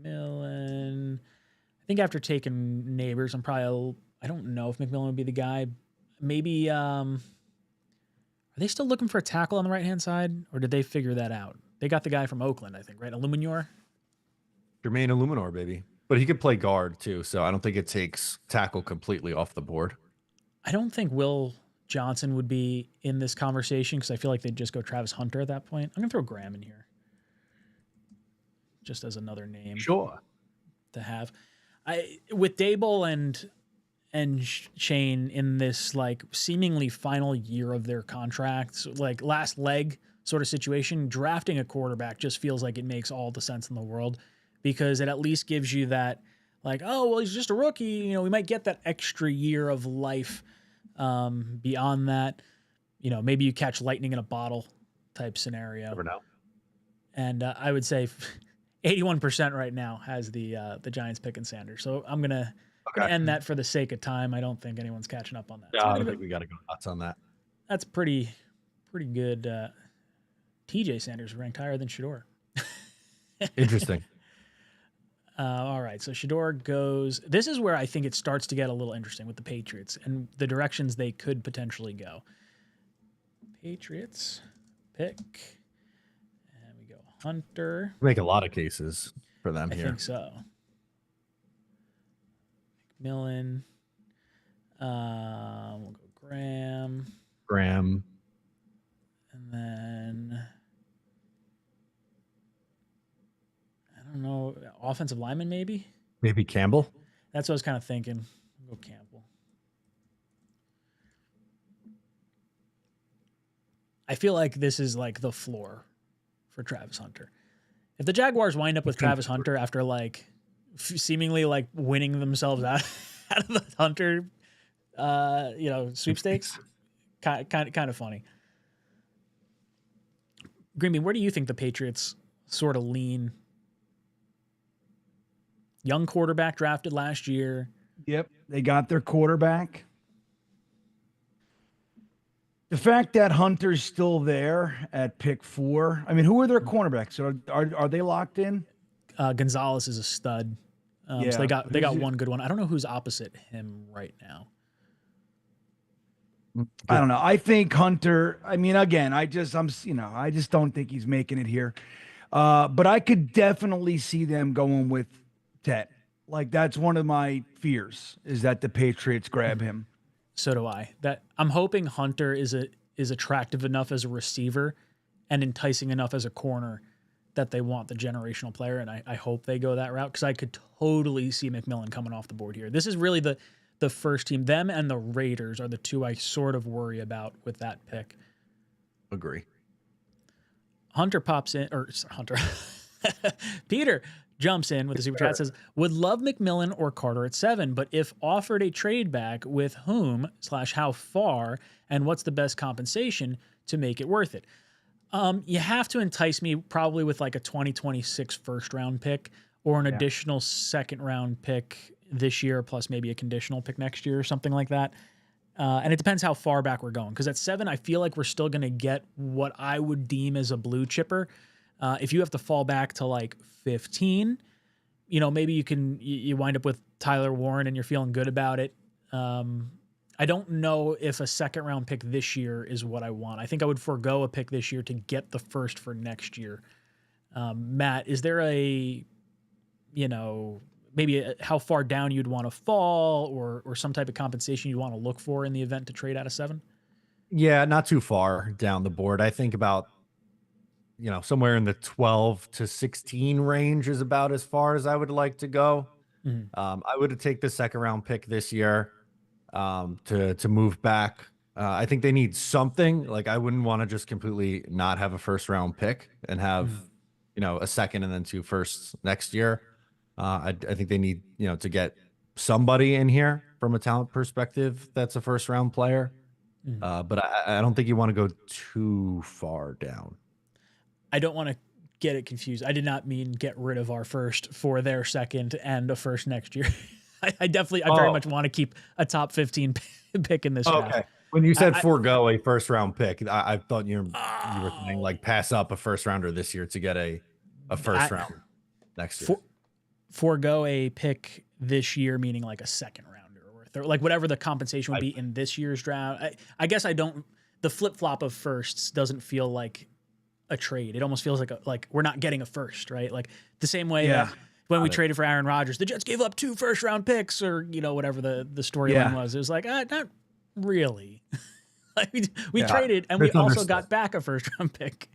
S9: McMillan. I think after taking Neighbors, I don't know if McMillan would be the guy. Maybe, are they still looking for a tackle on the right-hand side, or did they figure that out? They got the guy from Oakland, I think, right? Illuminor?
S11: Jermaine Illuminor, baby. But he could play guard, too, so I don't think it takes tackle completely off the board.
S9: I don't think Will Johnson would be in this conversation because I feel like they'd just go Travis Hunter at that point. I'm going to throw Graham in here just as another name.
S11: Sure.
S9: To have. With Dable and Shane in this like seemingly final year of their contracts, like last leg sort of situation, drafting a quarterback just feels like it makes all the sense in the world because it at least gives you that like, oh, well, he's just a rookie. You know, we might get that extra year of life beyond that. You know, maybe you catch lightning in a bottle type scenario.
S11: Never know.
S9: And I would say 81% right now has the Giants picking Sanders. So I'm going to end that for the sake of time. I don't think anyone's catching up on that.
S11: Yeah,
S9: So
S11: I don't think we got to go nuts on that.
S9: That's pretty good. TJ Sanders ranked higher than Shador.
S11: Interesting.
S9: All right, so Shador goes. This is where I think it starts to get a little interesting with the Patriots and the directions they could potentially go. Patriots pick, and we go Hunter.
S11: Make a lot of cases for them here.
S9: I think so. McMillan. We'll go Graham. And then I don't know, offensive lineman maybe?
S11: Maybe Campbell?
S9: That's what I was kind of thinking. We'll go Campbell. I feel like this is like the floor for Travis Hunter. If the Jaguars wind up with Travis Hunter after like seemingly like winning themselves out of the Hunter sweepstakes, kind of funny. Greenby, where do you think the Patriots sort of lean? Young quarterback drafted last year.
S10: Yep, they got their quarterback. The fact that Hunter's still there at pick 4. I mean, who are their cornerbacks? Are they locked in?
S9: Gonzalez is a stud. So they got one good one. I don't know who's opposite him right now.
S10: I don't know. I think Hunter. I mean, again, I just don't think he's making it here. But I could definitely see them going with Tet. Like that's one of my fears is that the Patriots grab him.
S9: So do I. That I'm hoping Hunter is attractive enough as a receiver and enticing enough as a corner that they want the generational player, and I hope they go that route because I could totally see McMillan coming off the board here. This is really the first team. Them and the Raiders are the two I sort of worry about with that pick.
S11: Agree.
S9: Hunter pops in, or Hunter. Peter jumps in with the super chat, says, would love McMillan or Carter at 7, but if offered a trade back with whom / how far and what's the best compensation to make it worth it? You have to entice me probably with like a 2026 first round pick or an additional second round pick this year, plus maybe a conditional pick next year or something like that. And it depends how far back we're going. Because at 7, I feel like we're still going to get what I would deem as a blue chipper. If you have to fall back to like 15, maybe you wind up with Tyler Warren and you're feeling good about it. I don't know if a second round pick this year is what I want. I think I would forego a pick this year to get the first for next year. Matt, is there how far down you'd want to fall or some type of compensation you want to look for in the event to trade out of 7?
S11: Yeah, not too far down the board. I think about somewhere in the 12 to 16 range is about as far as I would like to go. I would take the second round pick this year to move back. I think they need something. Like, I wouldn't want to just completely not have a first round pick and have, a second and then 2 firsts next year. I think they need, to get somebody in here from a talent perspective that's a first round player. But I don't think you want to go too far down.
S9: I don't want to get it confused. I did not mean get rid of our first for their second and a first next year. I very much want to keep a top 15 pick in this draft.
S11: When you said forego a first round pick, I thought you were saying like pass up a first rounder this year to get a first round next year.
S9: Forego a pick this year, meaning like a second rounder or like whatever the compensation would be in this year's draft. I guess the flip flop of firsts doesn't feel like a trade. It almost feels like we're not getting a first, right? Like the same way that when we traded for Aaron Rodgers, the Jets gave up 2 first round picks or, whatever the storyline was. It was like, not really. Like we traded and we also got back a first round pick.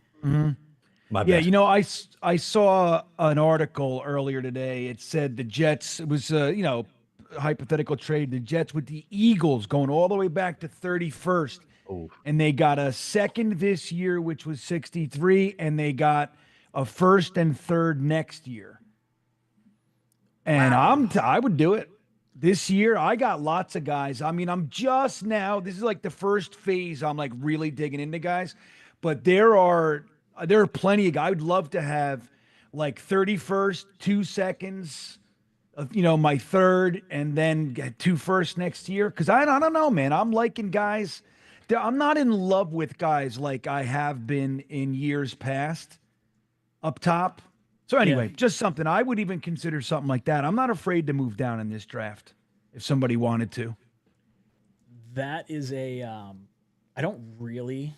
S10: My bad. I saw an article earlier today. It said the Jets, it was a hypothetical trade, the Jets with the Eagles going all the way back to 31st. And they got a second this year, which was 63, and they got a first and third next year. And I would do it. This year, I got lots of guys. I mean, I'm just now, this is like the first phase I'm like really digging into guys. But there are plenty of guys. I would love to have like 31st, 2 seconds, my third, and then get 2 firsts next year. Because I don't know, man. I'm liking guys. I'm not in love with guys like I have been in years past up top. So anyway, just something. I would even consider something like that. I'm not afraid to move down in this draft if somebody wanted to.
S9: That is I don't really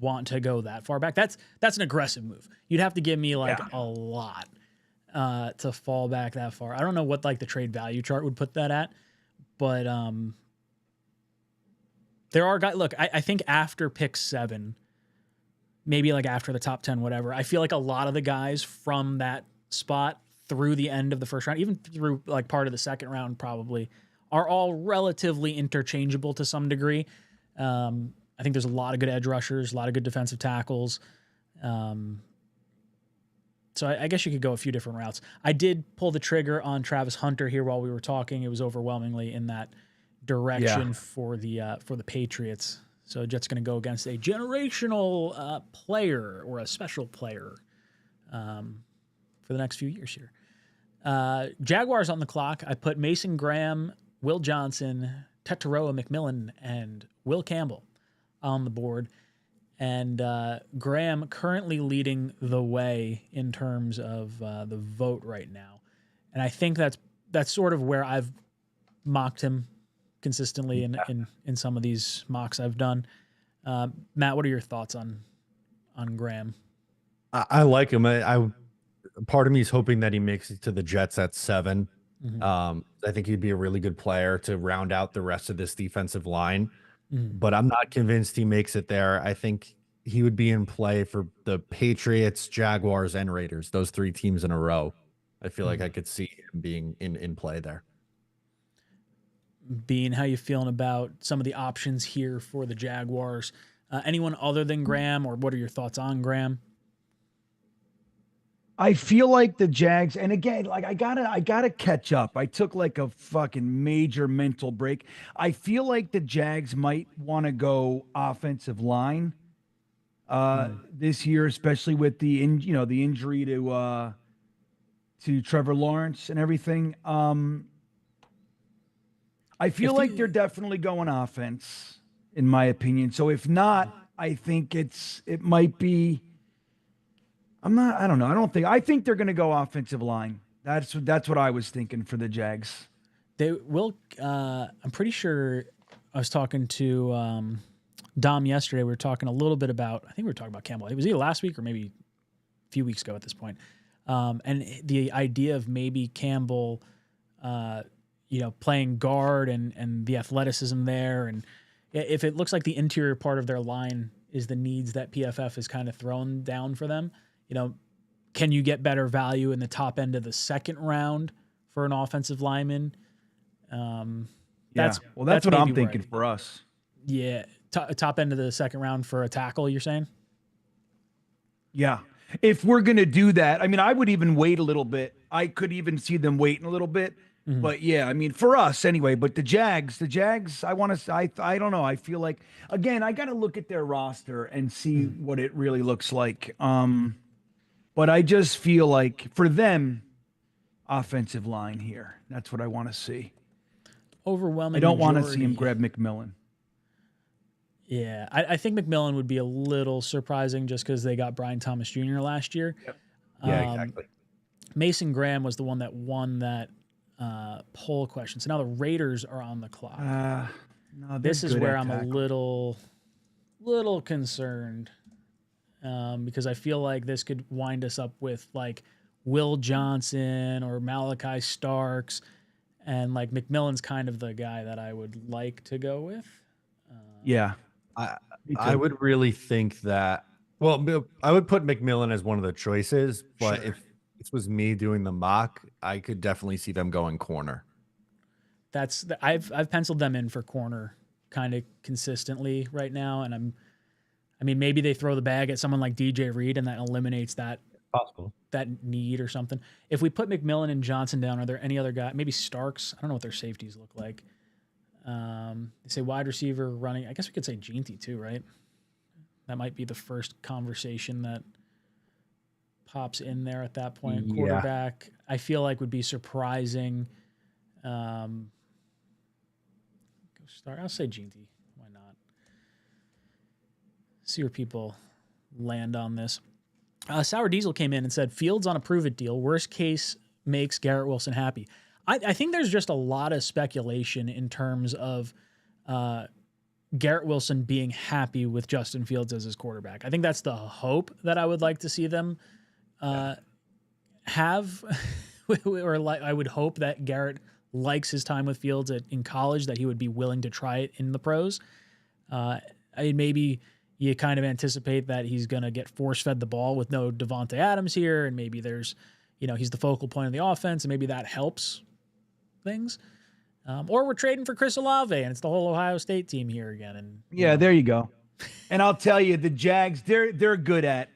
S9: want to go that far back. That's an aggressive move. You'd have to give me like a lot to fall back that far. I don't know what like the trade value chart would put that at, but there are guys. Look, I think after pick 7, maybe like after the top 10, whatever, I feel like a lot of the guys from that spot through the end of the first round, even through like part of the second round, probably are all relatively interchangeable to some degree. I think there's a lot of good edge rushers, a lot of good defensive tackles. So I guess you could go a few different routes. I did pull the trigger on Travis Hunter here while we were talking. It was overwhelmingly in that direction for the Patriots. So Jets going to go against a generational player or a special player for the next few years here. Jaguars on the clock. I put Mason Graham, Will Johnson, Tetaroa McMillan, and Will Campbell on the board. And Graham currently leading the way in terms of the vote right now. And I think that's sort of where I've mocked him consistently in some of these mocks I've done. Matt, what are your thoughts on Graham?
S11: I like him. Part of me is hoping that he makes it to the Jets at 7. I think he'd be a really good player to round out the rest of this defensive line. But I'm not convinced he makes it there. I think he would be in play for the Patriots, Jaguars, and Raiders, those 3 teams in a row. I feel like I could see him being in play there.
S9: Bean, how you feeling about some of the options here for the Jaguars? Anyone other than Graham, or what are your thoughts on Graham?
S10: I feel like the Jags, and again, like I gotta catch up. I took like a fucking major mental break. I feel like the Jags might want to go offensive line this year, especially with the injury to Trevor Lawrence and everything. I feel like they're definitely going offense, in my opinion. So if not, I think it might be. I don't know. I think they're going to go offensive line. That's what I was thinking for the Jags.
S9: They will. I'm pretty sure I was talking to Dom yesterday. We were talking a little bit about. I think we were talking about Campbell. It was either last week or maybe a few weeks ago at this point. And the idea of maybe Campbell. Playing guard and the athleticism there. And if it looks like the interior part of their line is the needs that PFF has kind of thrown down for them. You know, can you get better value in the top end of the second round for an offensive lineman?
S10: That's what I'm thinking for us.
S9: Yeah, top end of the second round for a tackle, you're saying?
S10: Yeah. If we're going to do that, I mean, I would even wait a little bit. I could even see them waiting a little bit. But yeah, I mean, for us anyway, but the Jags, I want to, I don't know. I feel like, again, I got to look at their roster and see what it really looks like. But I just feel like for them, offensive line here, that's what I want to see.
S9: Overwhelming.
S10: I don't want to see him grab McMillan.
S9: Yeah, I think McMillan would be a little surprising just because they got Brian Thomas Jr. last year.
S11: Yep. Yeah, exactly.
S9: Mason Graham was the one that won that poll question. So now the Raiders are on the clock.
S10: No,
S9: this is where I'm a little concerned because I feel like this could wind us up with like Will Johnson or Malachi Starks, and like McMillan's kind of the guy that I would like to go with.
S10: Yeah.
S11: I would really think that, well, I would put McMillan as one of the choices, but if this was me doing the mock, I could definitely see them going corner.
S9: I've penciled them in for corner kind of consistently right now, and I mean maybe they throw the bag at someone like DJ Reed and that eliminates that need or something. If we put McMillan and Johnson down, are there any other guy? Maybe Starks. I don't know what their safeties look like. They say wide receiver, running. I guess we could say Ginty too, right? That might be the first conversation that pops in there at that point.
S11: Yeah.
S9: Quarterback, I feel like would be surprising. I'll say Ginty. Why not? See where people land on this. Sour Diesel came in and said Fields on a prove it deal. Worst case makes Garrett Wilson happy. I think there's just a lot of speculation in terms of Garrett Wilson being happy with Justin Fields as his quarterback. I think that's the hope that I would like to see them have, or like I would hope that Garrett likes his time with Fields in college, that he would be willing to try it in the pros. Maybe you kind of anticipate that he's going to get force-fed the ball with no Devontae Adams here, and maybe there's, he's the focal point of the offense, and maybe that helps things. Or we're trading for Chris Olave, and it's the whole Ohio State team here again. And
S10: there you go. And I'll tell you, the Jags, they're good at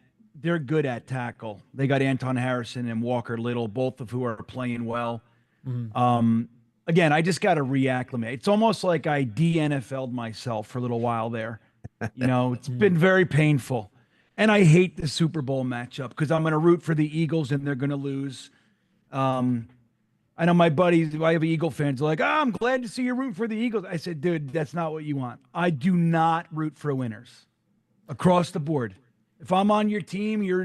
S10: tackle. They got Anton Harrison and Walker Little, both of who are playing well. Again, I just got to reacclimate. It's almost like I de-NFL'd myself for a little while there. It's been very painful. And I hate the Super Bowl matchup because I'm going to root for the Eagles and they're going to lose. I know my buddies, I have Eagle fans, are like, I'm glad to see you root for the Eagles. I said, dude, that's not what you want. I do not root for winners across the board. If I'm on your team, you're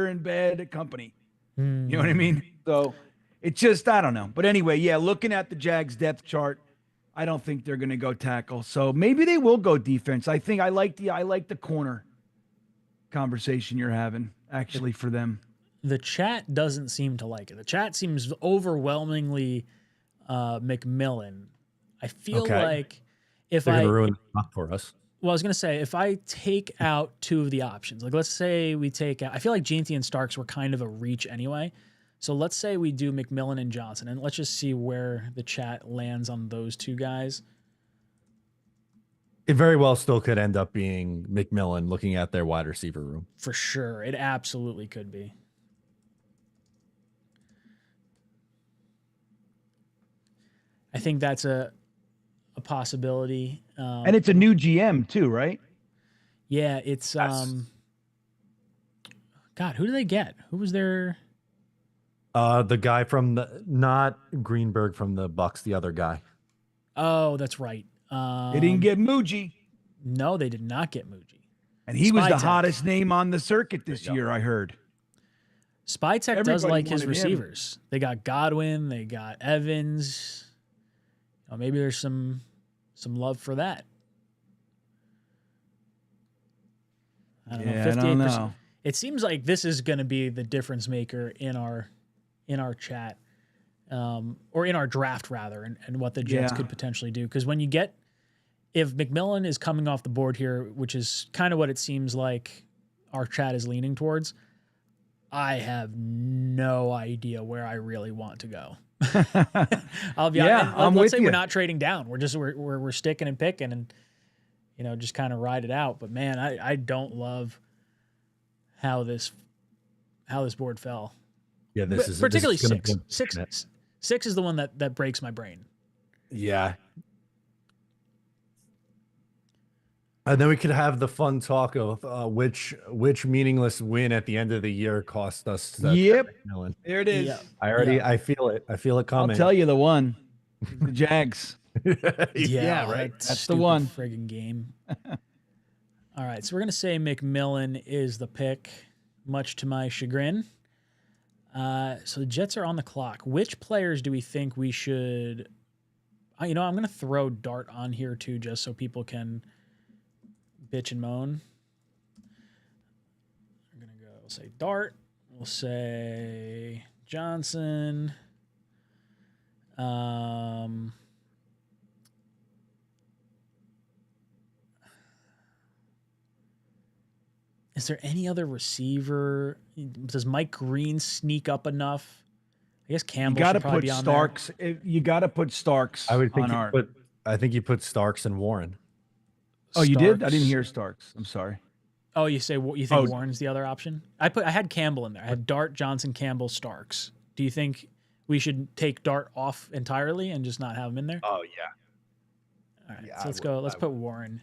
S10: in bad company. You know what I mean? So it's just, I don't know. But anyway, yeah, looking at the Jags depth chart, I don't think they're going to go tackle. So maybe they will go defense. I think I like the corner conversation you're having actually for them.
S9: The chat doesn't seem to like it. The chat seems overwhelmingly McMillan. I feel like if
S11: they're going to ruin the mock for us.
S9: Well, I was going to say, if I take out two of the options, like let's say we take out, I feel like Ginty and Starks were kind of a reach anyway. So let's say we do McMillan and Johnson, and let's just see where the chat lands on those two guys.
S11: It very well still could end up being McMillan looking at their wide receiver room.
S9: For sure. It absolutely could be. I think that's a possibility.
S10: And it's a new GM too, right?
S9: Yeah, it's God, who did they get? Who was their
S11: the guy from not Greenberg from the Bucks, the other guy.
S9: Oh, that's right.
S10: They didn't get Muji.
S9: No, they did not get Muji.
S10: And he was the hottest name on the circuit this year, I heard.
S9: Spytech does like his receivers. They got Godwin, they got Evans. Maybe there's some love for that. I don't know. 58%. I don't know. It seems like this is going to be the difference maker in our chat, or in our draft rather, and what the Jets could potentially do. Because when you get if McMillan is coming off the board here, which is kind of what it seems like our chat is leaning towards, I have no idea where I really want to go. I'll be honest. Let's say we're not trading down. We're sticking and picking and, you know, just kind of ride it out. But man, I don't love how this board fell.
S11: Yeah,
S9: particularly
S11: this is
S9: six. Six is the one that breaks my brain.
S11: Yeah. And then we could have the fun talk of which meaningless win at the end of the year cost us.
S10: Yep. There it is.
S9: Yep.
S11: I feel it. I feel it coming.
S10: I'll tell you the one. The Jags.
S9: Yeah,
S10: right. That's the
S9: stupid
S10: one.
S9: friggin' game. All right, so we're gonna say McMillan is the pick, much to my chagrin. So the Jets are on the clock. Which players do we think we should? I'm gonna throw Dart on here too, just so people can bitch and moan. We'll say Dart. We'll say Johnson. Is there any other receiver? Does Mike Green sneak up enough? I guess Campbell. You got to put
S10: Starks. You got to put Starks.
S11: I would think
S10: I
S11: think you put Starks and Warren.
S10: Oh, you did? I didn't hear Starks. I'm sorry.
S9: Oh, you think Warren's the other option? I had Campbell in there. I had Dart, Johnson, Campbell, Starks. Do you think we should take Dart off entirely and just not have him in there?
S11: Oh yeah.
S9: All right, so let's go. Let's put Warren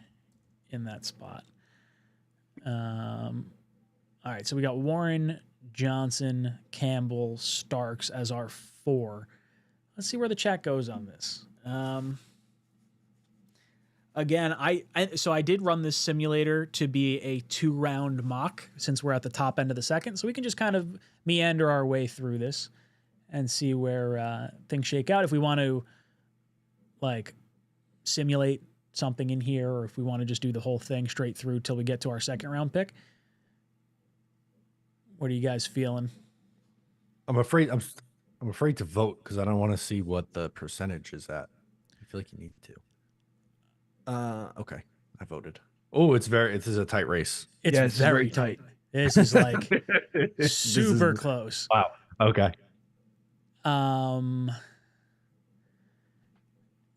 S9: in that spot. All right, so we got Warren, Johnson, Campbell, Starks as our 4. Let's see where the chat goes on this. Again, I did run this simulator to be a 2-round mock since we're at the top end of the second, so we can just kind of meander our way through this and see where things shake out. If we want to like simulate something in here, or if we want to just do the whole thing straight through till we get to our second round pick. What are you guys feeling?
S11: I'm afraid to vote because I don't want to see what the percentage is at. I feel like you need to. Okay, I voted. Oh, this is a tight race.
S9: It's very tight. This is like super close.
S11: Wow. Okay.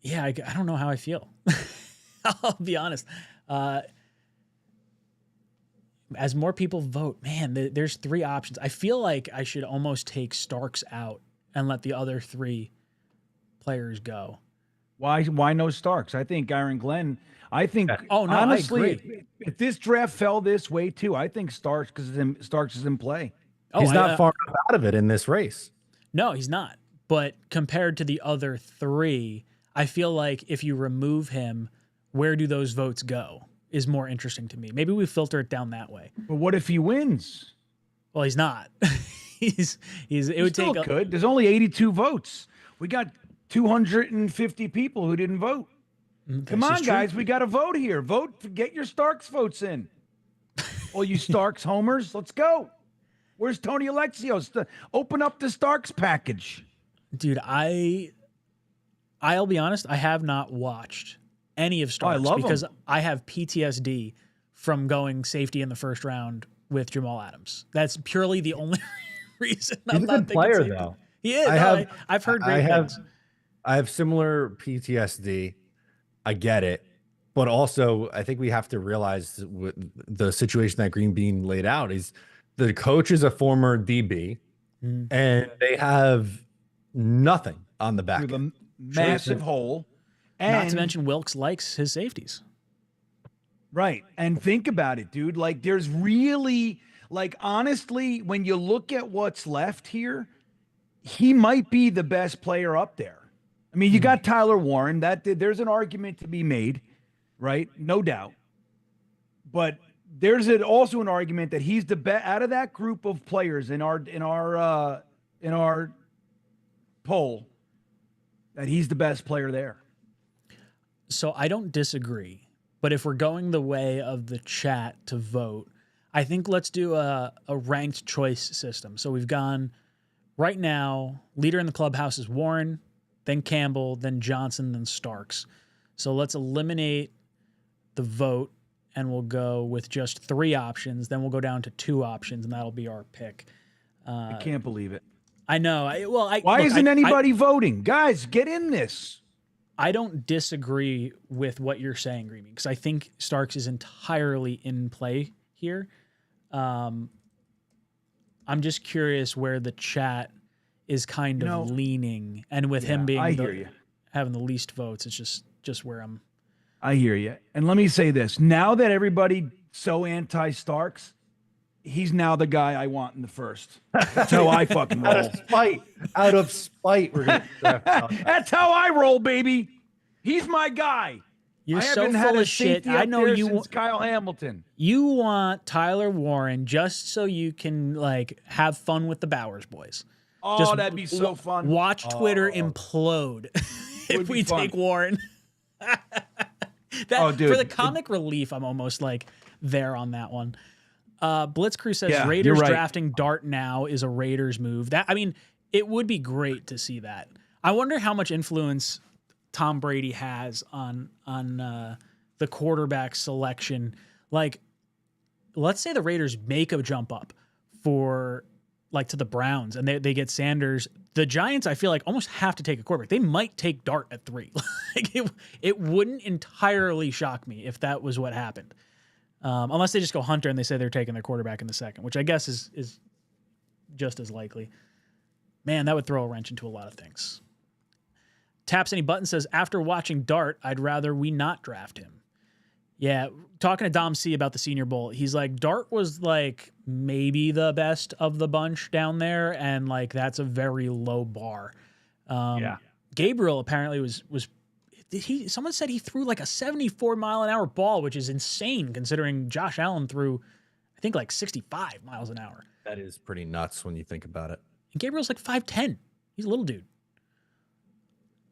S9: Yeah, I don't know how I feel. I'll be honest. As more people vote, man, there's 3 options. I feel like I should almost take Starks out and let the other 3 players go.
S10: Why no Starks? I think ''𝐼𝐿𝐴 honestly,
S9: I agree.
S10: if this draft fell this way too, I think Starks is in play.
S11: He's not far enough out of it in this race.
S9: No, he's not. But compared to the other 3, I feel like if you remove him, where do those votes go is more interesting to me. Maybe we filter it down that way.
S10: But what if he wins?
S9: Well, he's not. It would
S10: still good. There's only 82 votes. We got 250 people who didn't vote. Come on, guys. We got to vote here. Vote. Get your Starks votes in. All you Starks homers, let's go. Where's Tony Alexio? Open up the Starks package.
S9: Dude, I'll be honest. I have not watched any of Starks because I have PTSD from going safety in the first round with Jamal Adams. That's purely the only reason.
S11: He's a good player, though.
S9: He is. I've heard great things.
S11: I have similar PTSD. I get it. But also, I think we have to realize the situation that Green Bean laid out is the coach is a former DB, and they have nothing on the back
S10: with
S11: end.
S10: A massive hole.
S9: Not to mention Wilkes likes his safeties.
S10: Right. And think about it, dude. Like, there's really, like, honestly, when you look at what's left here, he might be the best player up there. I mean, you got Tyler Warren. There's an argument to be made, right? No doubt. But there's also an argument that he's the best out of that group of players in our poll, that he's the best player there.
S9: So I don't disagree, but if we're going the way of the chat to vote, I think let's do a ranked choice system. So we've gone right now, leader in the clubhouse is Warren, then Campbell, then Johnson, then Starks. So let's eliminate the vote and we'll go with just 3 options. Then we'll go down to 2 options, and that'll be our pick.
S10: I can't believe it.
S9: I know.
S10: Why isn't anybody voting? Guys, get in this.
S9: I don't disagree with what you're saying, Greeny, because I think Starks is entirely in play here. I'm just curious where the chat is kind of leaning, and with him being having the least votes, it's just where I'm.
S10: I hear you. And let me say this: now that everybody so anti-Starks, he's now the guy I want in the first. That's how I fucking roll.
S11: Out of spite, we're gonna
S10: That's how I roll, baby. He's my guy.
S9: You're
S10: I
S9: so
S10: haven't had
S9: full
S10: a
S9: of shit.
S10: safety
S9: I
S10: up
S9: know
S10: there
S9: you.
S10: since Kyle Hamilton.
S9: You want Tyler Warren just so you can like have fun with the Bowers boys.
S10: Oh,
S9: Just
S10: that'd be so fun.
S9: Watch Twitter implode if we take Warren.
S10: Dude,
S9: for the comic relief, I'm almost like there on that one. Blitzcrew says Raiders
S10: you're right.
S9: drafting Dart now is a Raiders move. It would be great to see that. I wonder how much influence Tom Brady has on the quarterback selection. Like, let's say the Raiders make a jump up for like to the Browns and they get Sanders. The Giants, I feel like, almost have to take a quarterback. They might take Dart at 3. Like it wouldn't entirely shock me if that was what happened. Unless they just go Hunter and they say they're taking their quarterback in the second, which I guess is just as likely. Man, that would throw a wrench into a lot of things. Taps Any Button says, after watching Dart, I'd rather we not draft him. Yeah, talking to Dom C about the Senior Bowl, he's like, Dart was like maybe the best of the bunch down there, and like that's a very low bar. Gabriel apparently was someone said he threw like a 74-mile-an-hour ball, which is insane considering Josh Allen threw, I think, like 65 miles an hour.
S11: That is pretty nuts when you think about it.
S9: And Gabriel's like 5'10". He's a little dude.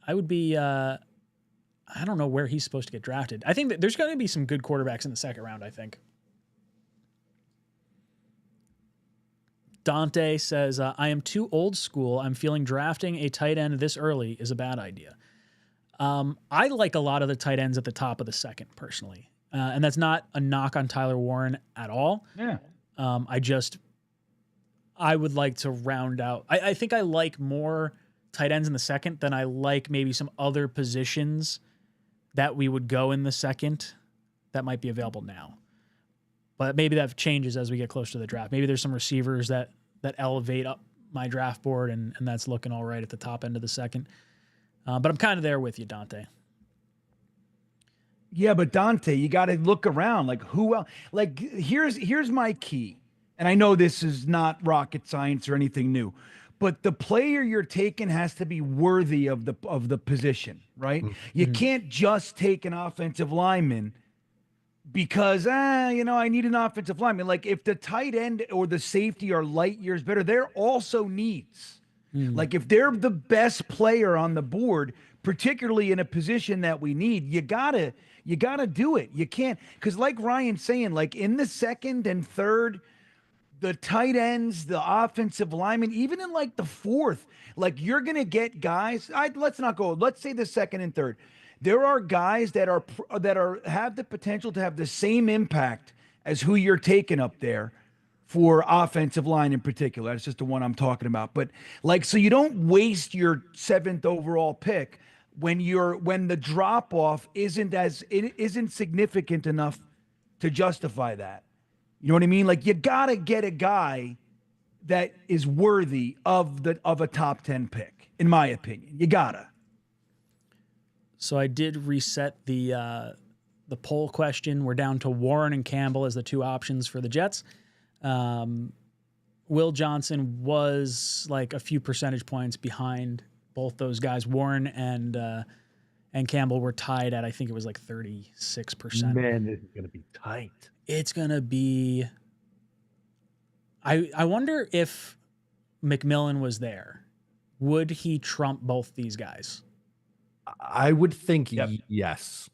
S9: I would be, I don't know where he's supposed to get drafted. I think that there's going to be some good quarterbacks in the second round, I think. Dante says, I am too old school. I'm feeling drafting a tight end this early is a bad idea. I like a lot of the tight ends at the top of the second, personally. And that's not a knock on Tyler Warren at all.
S10: Yeah.
S9: I would like to round out. I think I like more tight ends in the second than I like maybe some other positions that we would go in the second that might be available now. But maybe that changes as we get close to the draft. Maybe there's some receivers that elevate up my draft board, and that's looking all right at the top end of the second. But I'm kind of there with you, Dante.
S10: Yeah, but Dante, you got to look around. Like, who else? Like, here's my key. And I know this is not rocket science or anything new, but the player you're taking has to be worthy of the position, right? Mm-hmm. You can't just take an offensive lineman because, I need an offensive lineman. Like, if the tight end or the safety are light years better, they're also needs. Mm-hmm. Like, if they're the best player on the board, particularly in a position that we need, you gotta do it. You can't, because like Ryan's saying, like in the second and third, the tight ends, the offensive linemen, even in like the fourth, like you're going to get guys. Let's not go. Let's say the second and third. There are guys that have the potential to have the same impact as who you're taking up there for offensive line in particular. That's just the one I'm talking about. But like, so you don't waste your 7th overall pick when the drop off isn't significant enough to justify that. You know what I mean? Like, you gotta get a guy that is worthy of a top 10 pick, in my opinion. You gotta.
S9: So I did reset the poll question. We're down to Warren and Campbell as the 2 options for the Jets. Will Johnson was like a few percentage points behind both those guys. Warren and Campbell were tied at, I think it was like 36%.
S11: Man, this is gonna be tight.
S9: It's going to be... I wonder if McMillan was there. Would he trump both these guys?
S11: I would think yes.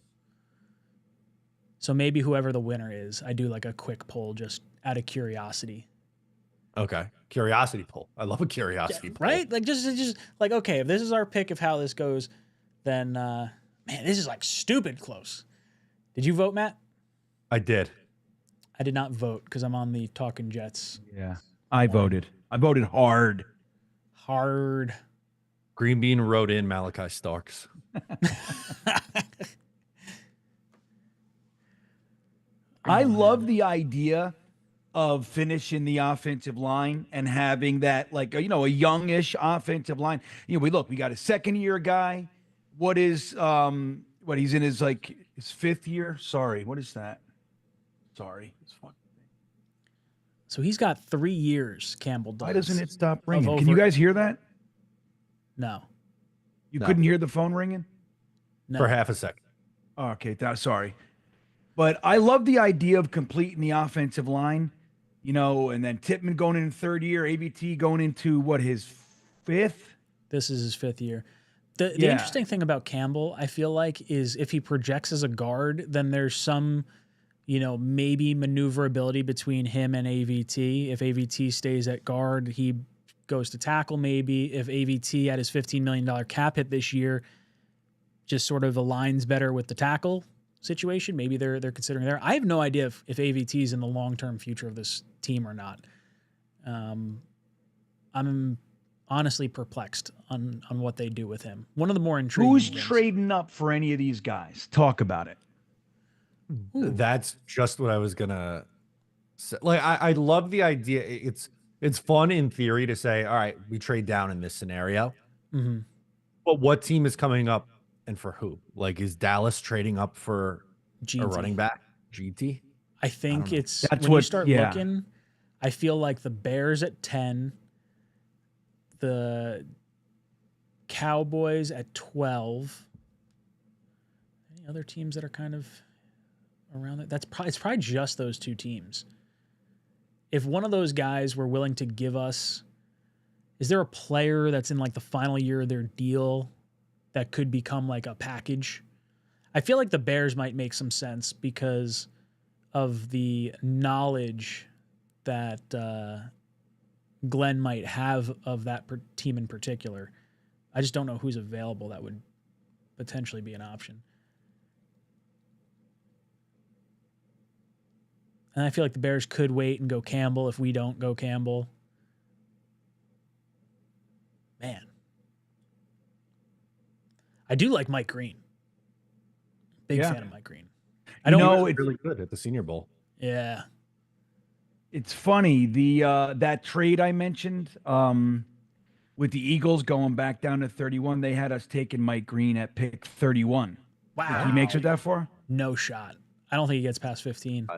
S9: So maybe whoever the winner is, I do like a quick poll just out of curiosity.
S11: Okay. Curiosity poll. I love a curiosity poll.
S9: Right? Like just like, okay, if this is our pick of how this goes, then, man, this is like stupid close. Did you vote, Matt?
S11: I did.
S9: I did not vote because I'm on the Talkin' Jets.
S10: Yeah, I voted. I voted hard.
S9: Hard.
S11: Green Bean wrote in Malachi Starks.
S10: I love the idea of finishing the offensive line and having that, like, a youngish offensive line. We got a second-year guy. He's in his fifth year. Sorry, what is that? Sorry.
S9: So he's got 3 years, Campbell does.
S10: Why doesn't it stop ringing? Can you guys hear that?
S9: No.
S10: You couldn't hear the phone ringing?
S9: No.
S11: For half a second.
S10: Oh, okay, sorry. But I love the idea of completing the offensive line, and then Tippmann going in third year, AVT going into his fifth?
S9: This is his 5th year. The interesting thing about Campbell, I feel like, is if he projects as a guard, then there's some, maybe maneuverability between him and AVT. If AVT stays at guard, he goes to tackle maybe. If AVT at his $15 million cap hit this year just sort of aligns better with the tackle situation, maybe they're considering there. I have no idea if AVT is in the long-term future of this team or not. I'm honestly perplexed on what they do with him. One of the more intriguing
S10: Who's
S9: things.
S10: trading up for any of these guys? Talk about it.
S11: That's just what I was gonna say. Like, I love the idea. It's fun in theory to say, all right, we trade down in this scenario.
S9: Mm-hmm.
S11: But what team is coming up and for who? Like, is Dallas trading up for
S9: GT.
S11: a running back? GT?
S9: I think it's
S10: That's
S9: when
S10: what-
S9: you start
S10: yeah.
S9: looking, I feel like the Bears at 10, the Cowboys at 12. Any other teams that are kind of around that? It's probably just those two teams. If one of those guys were willing to give us, is there a player that's in like the final year of their deal that could become like a package? I feel like the Bears might make some sense because of the knowledge that Glenn might have of that team in particular. I just don't know who's available that would potentially be an option. And I feel like the Bears could wait and go Campbell if we don't go Campbell. Man. I do like Mike Green. Big fan of Mike Green. I don't
S11: know it's really good at the Senior Bowl.
S9: Yeah.
S10: It's funny, that trade I mentioned with the Eagles going back down to 31, they had us taking Mike Green at pick 31.
S9: Wow.
S10: He makes it that far?
S9: No shot. I don't think he gets past 15.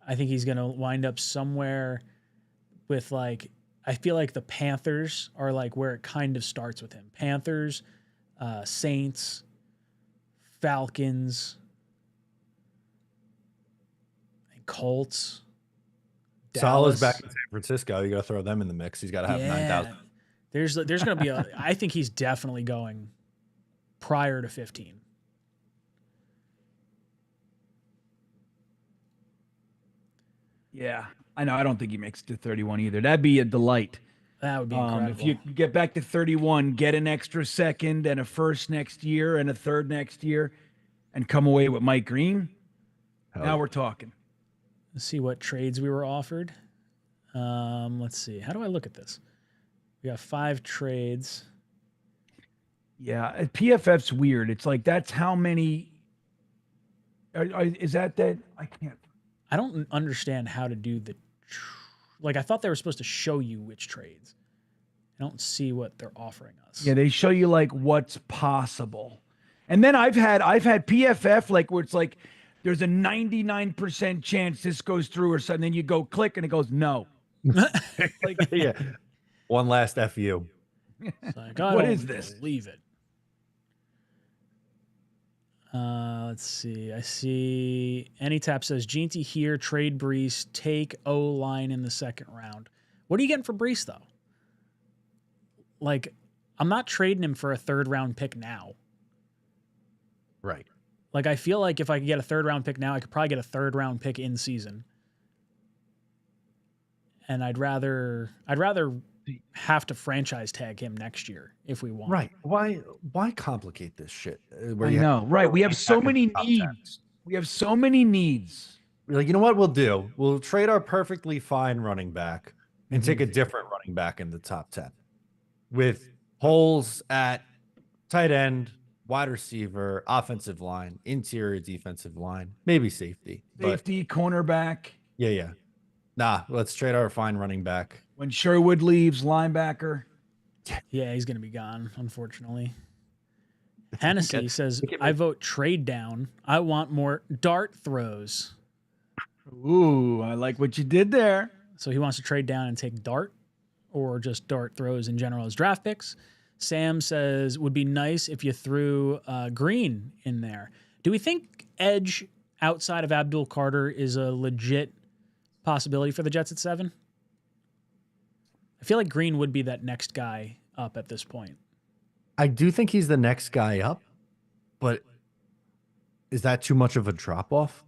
S9: I think he's going to wind up somewhere with like, I feel like the Panthers are like where it kind of starts with him. Panthers, Saints, Falcons, Colts.
S11: Salah's
S9: Dallas.
S11: back in San Francisco. You got to throw them in the mix. He's got to have 9,000.
S9: There's going to be I think he's definitely going prior to 15.
S10: Yeah. I know. I don't think he makes it to 31 either. That'd be a delight.
S9: That would be incredible.
S10: If you get back to 31, get an extra second and a first next year and a third next year and come away with Mike Green, now we're talking.
S9: Let's see what trades we were offered. Let's see. How do I look at this? We got 5 trades.
S10: Yeah, PFF's weird. It's like that's how many. Is that? I can't.
S9: I don't understand how to do like I thought they were supposed to show you which trades. I don't see what they're offering us.
S10: Yeah, they show you like what's possible, and then I've had PFF like where it's like there's a 99% chance this goes through or something. Then you go click and it goes no.
S11: Like, yeah. One last FU.
S9: It's like, I
S10: What
S9: don't
S10: is this?
S9: Believe it. Let's see. I see Anytap says GT here, trade Brees, take O-line in the second round. What are you getting for Brees though? Like, I'm not trading him for a third round pick now.
S11: Right.
S9: Like, I feel like if I could get a third round pick now, I could probably get a third round pick in season. And I'd rather have to franchise tag him next year if we want.
S11: Right. Why complicate this shit?
S10: I know. Right. We have so many needs. We have so many needs.
S11: We're like, you know what we'll do? We'll trade our perfectly fine running back and take a different running back in the top 10 with holes at tight end, wide receiver, offensive line, interior defensive line, maybe safety.
S10: Safety, cornerback.
S11: Yeah. Nah, let's trade our fine running back.
S10: When Sherwood leaves, linebacker.
S9: Yeah, he's going to be gone, unfortunately. Hennessy says, I vote trade down. I want more dart throws.
S10: Ooh, I like what you did there.
S9: So he wants to trade down and take dart or just dart throws in general as draft picks. Sam says, would be nice if you threw Green in there. Do we think edge outside of Abdul Carter is a legit possibility for the Jets at 7? I feel like Green would be that next guy up at this point.
S11: I do think he's the next guy up, but is that too much of a drop off?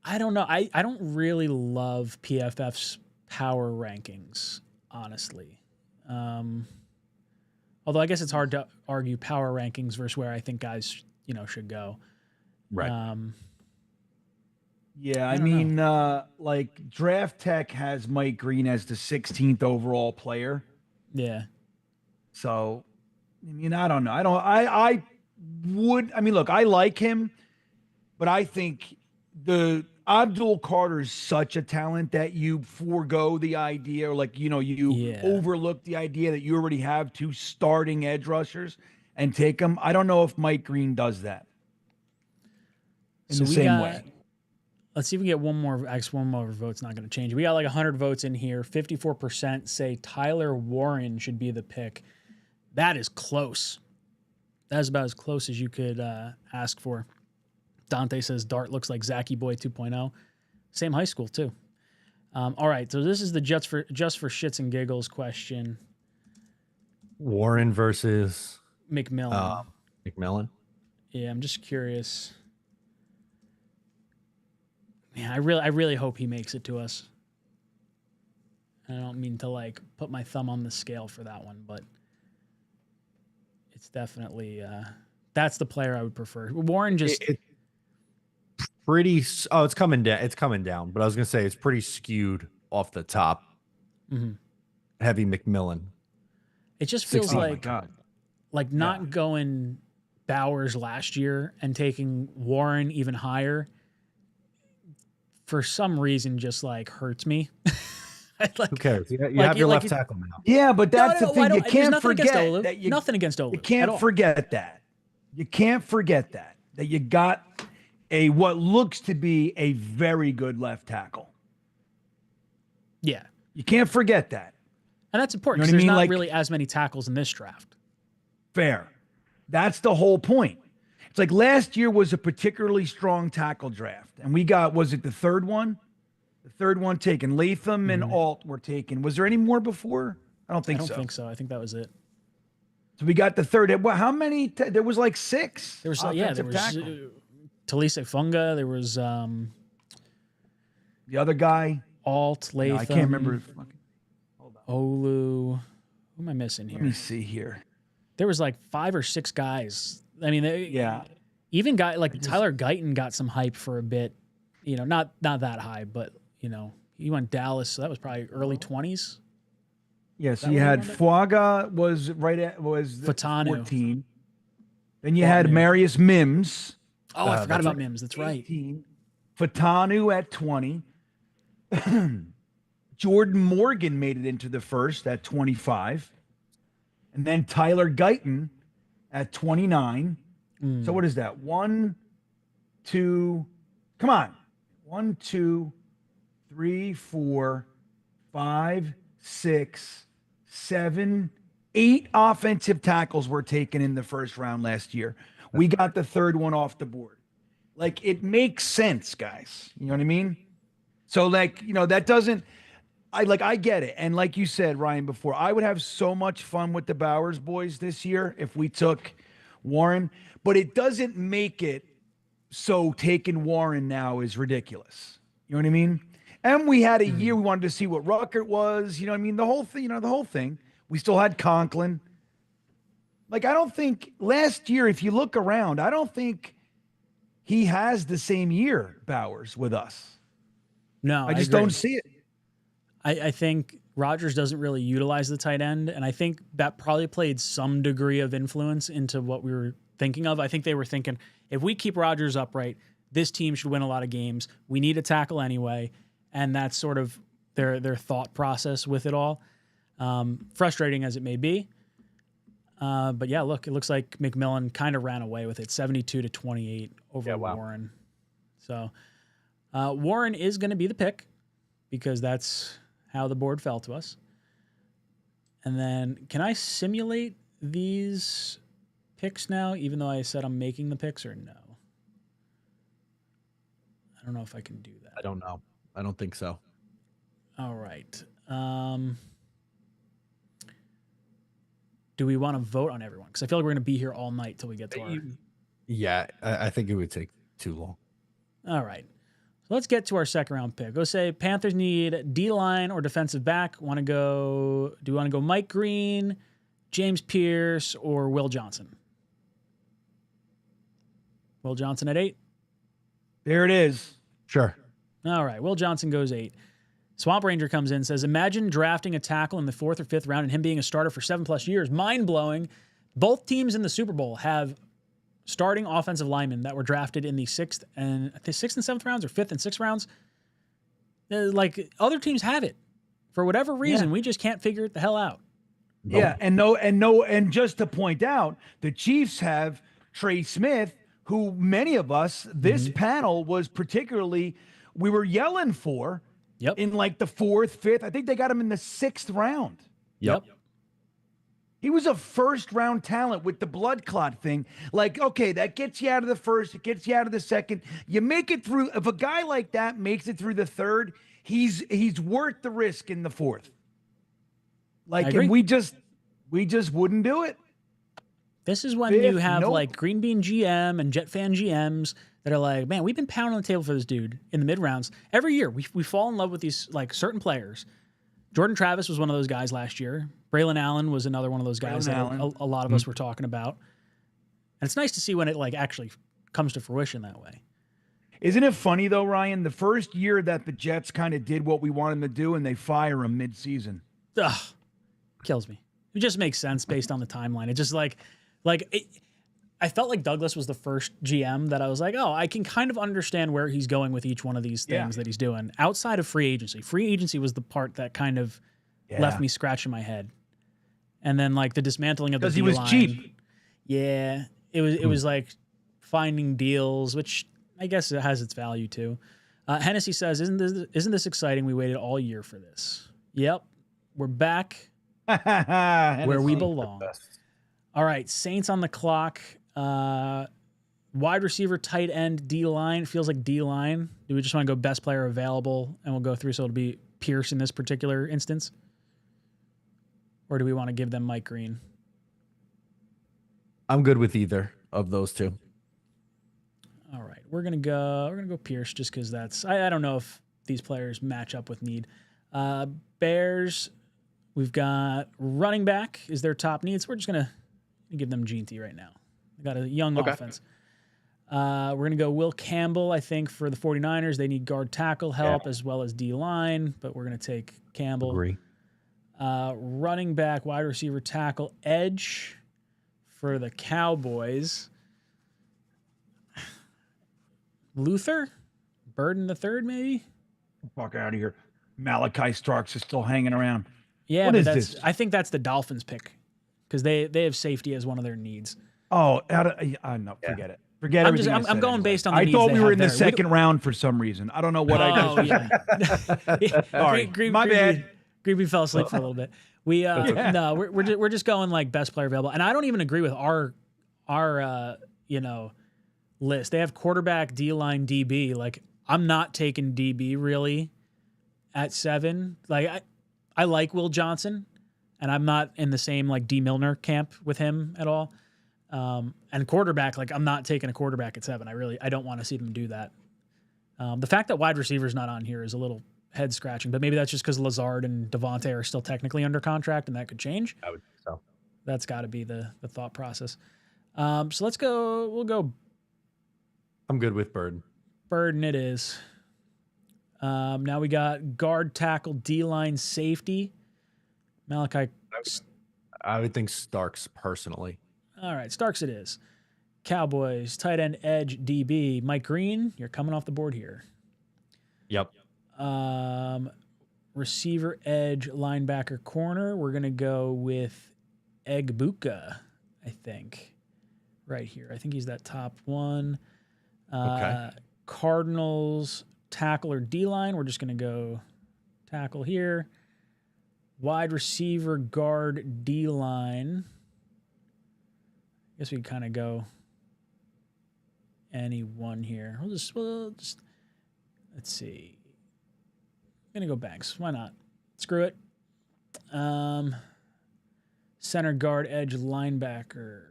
S9: I don't know. I don't really love PFF's power rankings, honestly. Although I guess it's hard to argue power rankings versus where I think guys, should go.
S11: Right.
S10: Yeah, I mean, like Draft Tech has Mike Green as the 16th overall player.
S9: Yeah.
S10: So, I mean, I don't know. I mean, look, I like him, but I think the Abdul Carter is such a talent that you forego the idea, or like, you overlook the idea that you already have 2 starting edge rushers and take them. I don't know if Mike Green does that in the same way.
S9: Let's see if we get one more. Actually, one more vote's not going to change. We got like 100 votes in here. 54% say Tyler Warren should be the pick. That is close. That is about as close as you could ask for. Dante says Dart looks like Zachy Boy 2.0. Same high school, too. All right, so this is the just for shits and giggles question.
S11: Warren versus
S9: McMillan.
S11: McMillan?
S9: Yeah, I'm just curious. Man, I really hope he makes it to us. I don't mean to like put my thumb on the scale for that one, but it's definitely that's the player I would prefer. Warren just
S11: it's coming down. It's coming down, but I was gonna say it's pretty skewed off the top.
S9: Mm-hmm.
S11: Heavy McMillan.
S9: It just feels like not going Bowers last year and taking Warren even higher. For some reason, just like hurts me.
S11: Who cares? You have your left tackle now.
S10: Yeah, but that's the thing. You can't forget that
S9: nothing against Olu.
S10: You can't forget that. You can't forget that you got what looks to be a very good left tackle.
S9: Yeah,
S10: you can't forget that,
S9: and that's important because there's not really as many tackles in this draft.
S10: Fair. That's the whole point. It's like last year was a particularly strong tackle draft, and we got, was it the third one? The third one taken. Latham and Alt were taken. Was there any more before? I don't think so.
S9: I think that was it.
S10: So we got the third. Well, how many? There was like 6.
S9: There was there was Talise Funga. There was
S10: the other guy.
S9: Alt, Latham.
S10: No, I can't remember.
S9: Hold on. Olu. Who am I missing here?
S10: Let me see here.
S9: There was like 5 or 6 guys. I mean, even like Tyler Guyton got some hype for a bit. Not that high, but he went Dallas, so that was probably early 20s.
S10: Yes, you had Fuaga was
S9: Fatanu.
S10: 14. Then you had Marius Mims.
S9: Oh, I forgot about Mims. That's 18.
S10: Right. Fatanu at 20. Jordan Morgan made it into the first at 25. And then Tyler Guyton at 29. So what is that? 1, 2, come on. 1, 2, 3, 4, 5, 6, 7, 8 offensive tackles were taken in the first round last year. We got the third one off the board. Like, it makes sense, guys. You know what I mean? So, like, that doesn't, I get it. And like you said, Ryan, before, I would have so much fun with the Bowers boys this year if we took Warren, but it doesn't make it so taking Warren now is ridiculous. You know what I mean? And we had a year we wanted to see what Ruckert was. You know what I mean? The whole thing, the whole thing. We still had Conklin. Like, I don't think last year, if you look around, I don't think he has the same year, Bowers, with us.
S9: No,
S10: I just
S9: agree.
S10: don't see it.
S9: I think Rodgers doesn't really utilize the tight end, and I think that probably played some degree of influence into what we were thinking of. I think they were thinking, if we keep Rodgers upright, this team should win a lot of games. We need a tackle anyway, and that's sort of their thought process with it all. Frustrating as it may be. But yeah, look, it looks like McMillan kind of ran away with it, 72-28 over Warren. So Warren is going to be the pick because that's how the board fell to us. And then can I simulate these picks now, even though I said I'm making the picks, or no? I don't know if I can do that.
S11: I don't know. I don't think so.
S9: All right. Do we want to vote on everyone? Because I feel like we're going to be here all night till we get to our...
S11: Yeah, I think it would take too long.
S9: All right. So let's get to our second round pick. Go say Panthers need D-line or defensive back. Do we want to go Mike Green, James Pierce, or Will Johnson? Will Johnson at 8?
S10: There it is.
S11: Sure.
S9: All right. Will Johnson goes 8. Swamp Ranger comes in and says, imagine drafting a tackle in the 4th or 5th round and him being a starter for 7+ years. Mind-blowing. Both teams in the Super Bowl have starting offensive linemen that were drafted in the 6th and 7th rounds, or 5th and 6th rounds. Like, other teams have it. For whatever reason, we just can't figure it the hell out.
S10: Nope. Yeah, and just to point out, the Chiefs have Trey Smith, who many of us, this panel was particularly, we were yelling for.
S9: Yep.
S10: In like the 4th, 5th. I think they got him in the 6th round.
S9: Yep.
S10: He was a 1st-round talent with the blood clot thing. Like, okay, that gets you out of the 1st. It gets you out of the 2nd. You make it through. If a guy like that makes it through the 3rd, he's worth the risk in the 4th. Like, and we just wouldn't do it.
S9: This is when you have like Green Bean GM and Jet Fan GMs that are like, man, we've been pounding on the table for this dude in the mid rounds. Every year we fall in love with these like certain players. Jordan Travis was one of those guys last year. Braylon Allen was another one of those guys that a lot of us were talking about. And it's nice to see when it like actually comes to fruition that way.
S10: Isn't it funny though, Ryan? The first year that the Jets kind of did what we wanted them to do and they fire him mid-season.
S9: Ugh, kills me. It just makes sense based on the timeline. It just I felt like Douglas was the first GM that I was like, oh, I can kind of understand where he's going with each one of these things that he's doing outside of free agency. Free agency was the part that kind of left me scratching my head. And then like the dismantling of the D-line.
S10: Because he was cheap.
S9: Yeah. It was like finding deals, which I guess it has its value too. Hennessy says, isn't this exciting? We waited all year for this. Yep. We're back where we belong. All right. Saints on the clock. Wide receiver, tight end, D-line. Feels like D-line. Do we just want to go best player available and we'll go through, so it'll be Pierce in this particular instance? Or do we want to give them Mike Green?
S11: I'm good with either of those two.
S9: All right. We're gonna go Pierce just because that's I don't know if these players match up with need. Bears, we've got running back is their top need, so we're just gonna give them G&T right now. They got a young offense. We're going to go Will Campbell, I think, for the 49ers. They need guard tackle help as well as D-line, but we're going to take Campbell.
S11: Agree.
S9: Running back, wide receiver, tackle, edge for the Cowboys. Luther? Burden the third, maybe?
S10: Fuck out of here. Malachi Starks is still hanging around.
S9: Yeah,
S10: what
S9: but
S10: is
S9: that's
S10: this?
S9: I think that's the Dolphins pick because they have safety as one of their needs.
S10: Oh, no, forget it. Forget everything.
S9: I'm going based on the
S10: I
S9: needs
S10: thought
S9: they
S10: we were
S9: have
S10: in the
S9: there.
S10: second round for some reason. I don't know what I just. Sorry, my bad.
S9: Greeby fell asleep for a little bit. No, we're just going like best player available, and I don't even agree with our list. They have quarterback, D-line, DB. Like I'm not taking DB really at 7. Like I like Will Johnson, and I'm not in the same like D Milner camp with him at all. And quarterback, like I'm not taking a quarterback at 7. I don't want to see them do that. The fact that wide receiver is not on here is a little head scratching. But maybe that's just because Lazard and Devontae are still technically under contract, and that could change.
S11: I would think so.
S9: That's got to be the thought process. So let's go. We'll go
S11: I'm good with Bird.
S9: Burden. It is. Now we got guard, tackle, D-line, safety. Malachi.
S11: I would think Starks personally.
S9: All right, Starks it is. Cowboys, tight end, edge, DB. Mike Green, you're coming off the board here.
S11: Yep.
S9: Receiver, edge, linebacker, corner. We're going to go with 𝐒𝐿𝐫𝐞𝐞, I think. Right here. I think he's that top one.
S11: Okay.
S9: Cardinals, tackle or D-line. We're just going to go tackle here. Wide receiver, guard, D-line. I guess we kind of go any one here. We'll just let's see. I'm gonna go Banks. Why not? Screw it. Center, guard, edge, linebacker.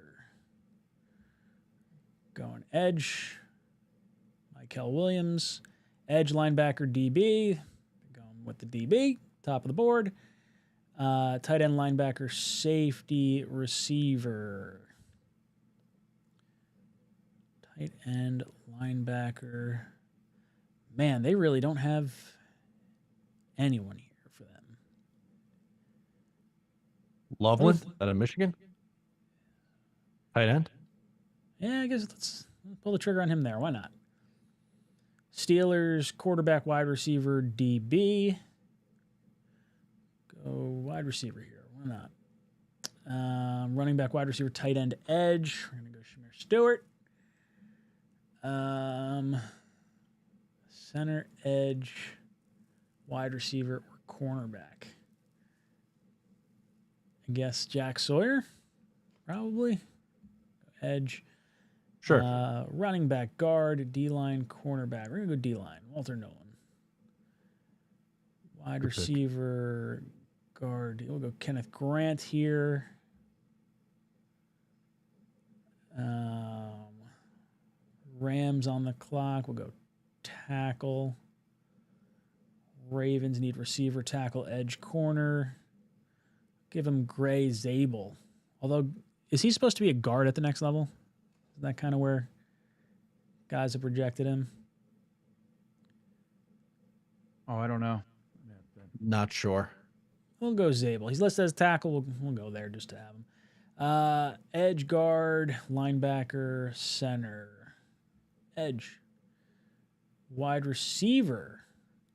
S9: Going edge. Michael Williams. Edge, linebacker, DB. Going with the DB. Top of the board. Tight end, linebacker, safety, receiver. Tight end, linebacker. Man, they really don't have anyone here for them.
S11: Loveland out of Michigan. Tight end.
S9: Yeah, I guess let's pull the trigger on him there. Why not? Steelers, quarterback, wide receiver, DB. Go wide receiver here. Why not? Running back, wide receiver, tight end, edge. We're going to go Shamir Stewart. Center, edge, wide receiver, or cornerback. I guess Jack Sawyer, probably. Edge.
S11: Sure.
S9: Running back, guard, D-line, cornerback. We're going to go D-line. Walter Nolan. Wide receiver, guard. We'll go Kenneth Grant here. Rams on the clock. We'll go tackle. Ravens need receiver, tackle, edge, corner. Give him Gray Zabel. Although, is he supposed to be a guard at the next level? Is that kind of where guys have projected him?
S10: Oh, I don't know.
S11: Not sure.
S9: We'll go Zabel. He's listed as tackle. We'll go there just to have him. Edge, guard, linebacker, center. Edge. Wide receiver.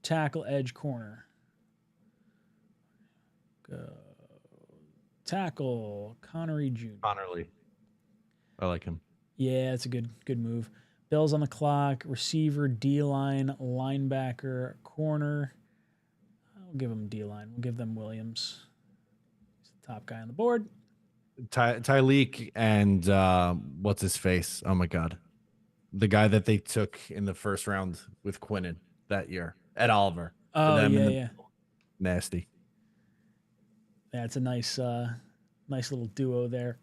S9: Tackle, edge, corner. Go. Tackle, Connery Jr.
S11: Connerly. I like him.
S9: Yeah, it's a good move. Bills on the clock. Receiver, D-line, linebacker, corner. We'll give him D-line. We'll give them Williams. He's the top guy on the board.
S11: Tyleek and what's his face? Oh my God, the guy that they took in the first round with Quinnen that year, Ed Oliver.
S9: Oh yeah.
S11: Nasty.
S9: Yeah, it's a nice little duo there.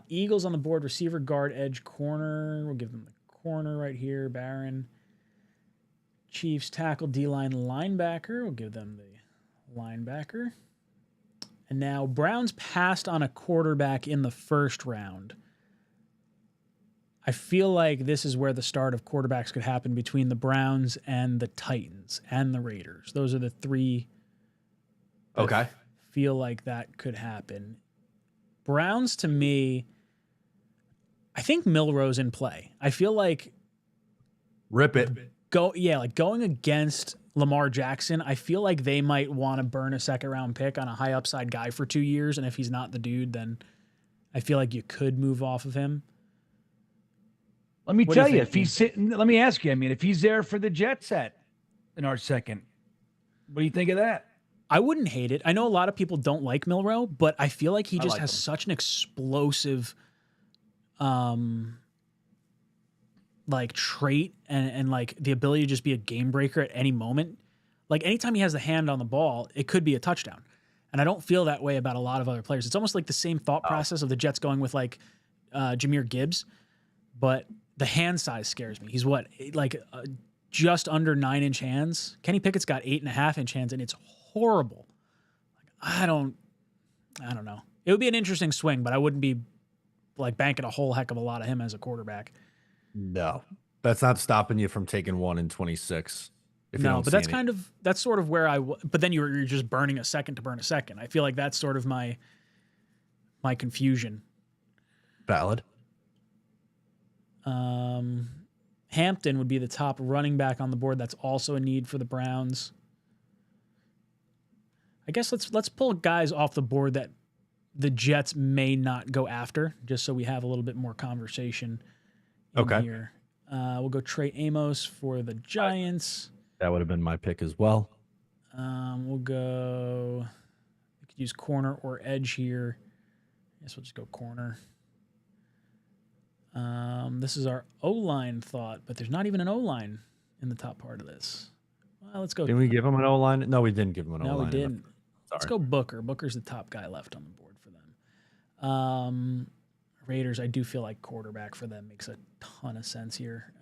S9: Eagles on the board. Receiver, guard, edge, corner. We'll give them the corner right here. Barron. Chiefs tackle, D-line, linebacker. We'll give them the linebacker. And now Browns passed on a quarterback in the first round. I feel like this is where the start of quarterbacks could happen between the Browns and the Titans and the Raiders. Those are the three.
S11: Okay.
S9: Feel like that could happen. Browns, to me, I think Milrose in play. I feel like
S11: Rip it.
S9: Going against Lamar Jackson, I feel like they might want to burn a second-round pick on a high upside guy for 2 years, and if he's not the dude, then I feel like you could move off of him.
S10: Let me tell you, if he's sitting, let me ask you, I mean, if he's there for the jet set in our second, what do you think of that?
S9: I wouldn't hate it. I know a lot of people don't like Milroe, but I feel like he just has such an explosive like trait and like the ability to just be a game breaker at any moment. Like anytime he has the hand on the ball, it could be a touchdown. And I don't feel that way about a lot of other players. It's almost like the same thought process of the Jets going with like Jahmyr Gibbs, but the hand size scares me. He's what, like just under 9-inch hands. Kenny Pickett's got 8.5-inch hands, and it's horrible. I don't know. It would be an interesting swing, but I wouldn't be like banking a whole heck of a lot of him as a quarterback.
S11: No, that's not stopping you from taking 1 in 26.
S9: No, but that's sort of where but then you're just burning a second to burn a second. I feel like that's sort of my confusion.
S11: Valid.
S9: Hampton would be the top running back on the board. That's also a need for the Browns. I guess let's pull guys off the board that the Jets may not go after, just so we have a little bit more conversation in here. We'll go Trey Amos for the Giants.
S11: That would have been my pick as well.
S9: We could use corner or edge here. I guess we'll just go corner. This is our O-line thought, but there's not even an O-line in the top part of this. Well, let's go.
S11: Didn't we give him an O-line? No, we didn't give him an O-line.
S9: No, we didn't. Let's go Booker. Booker's the top guy left on the board for them. Raiders, I do feel like quarterback for them makes a ton of sense here.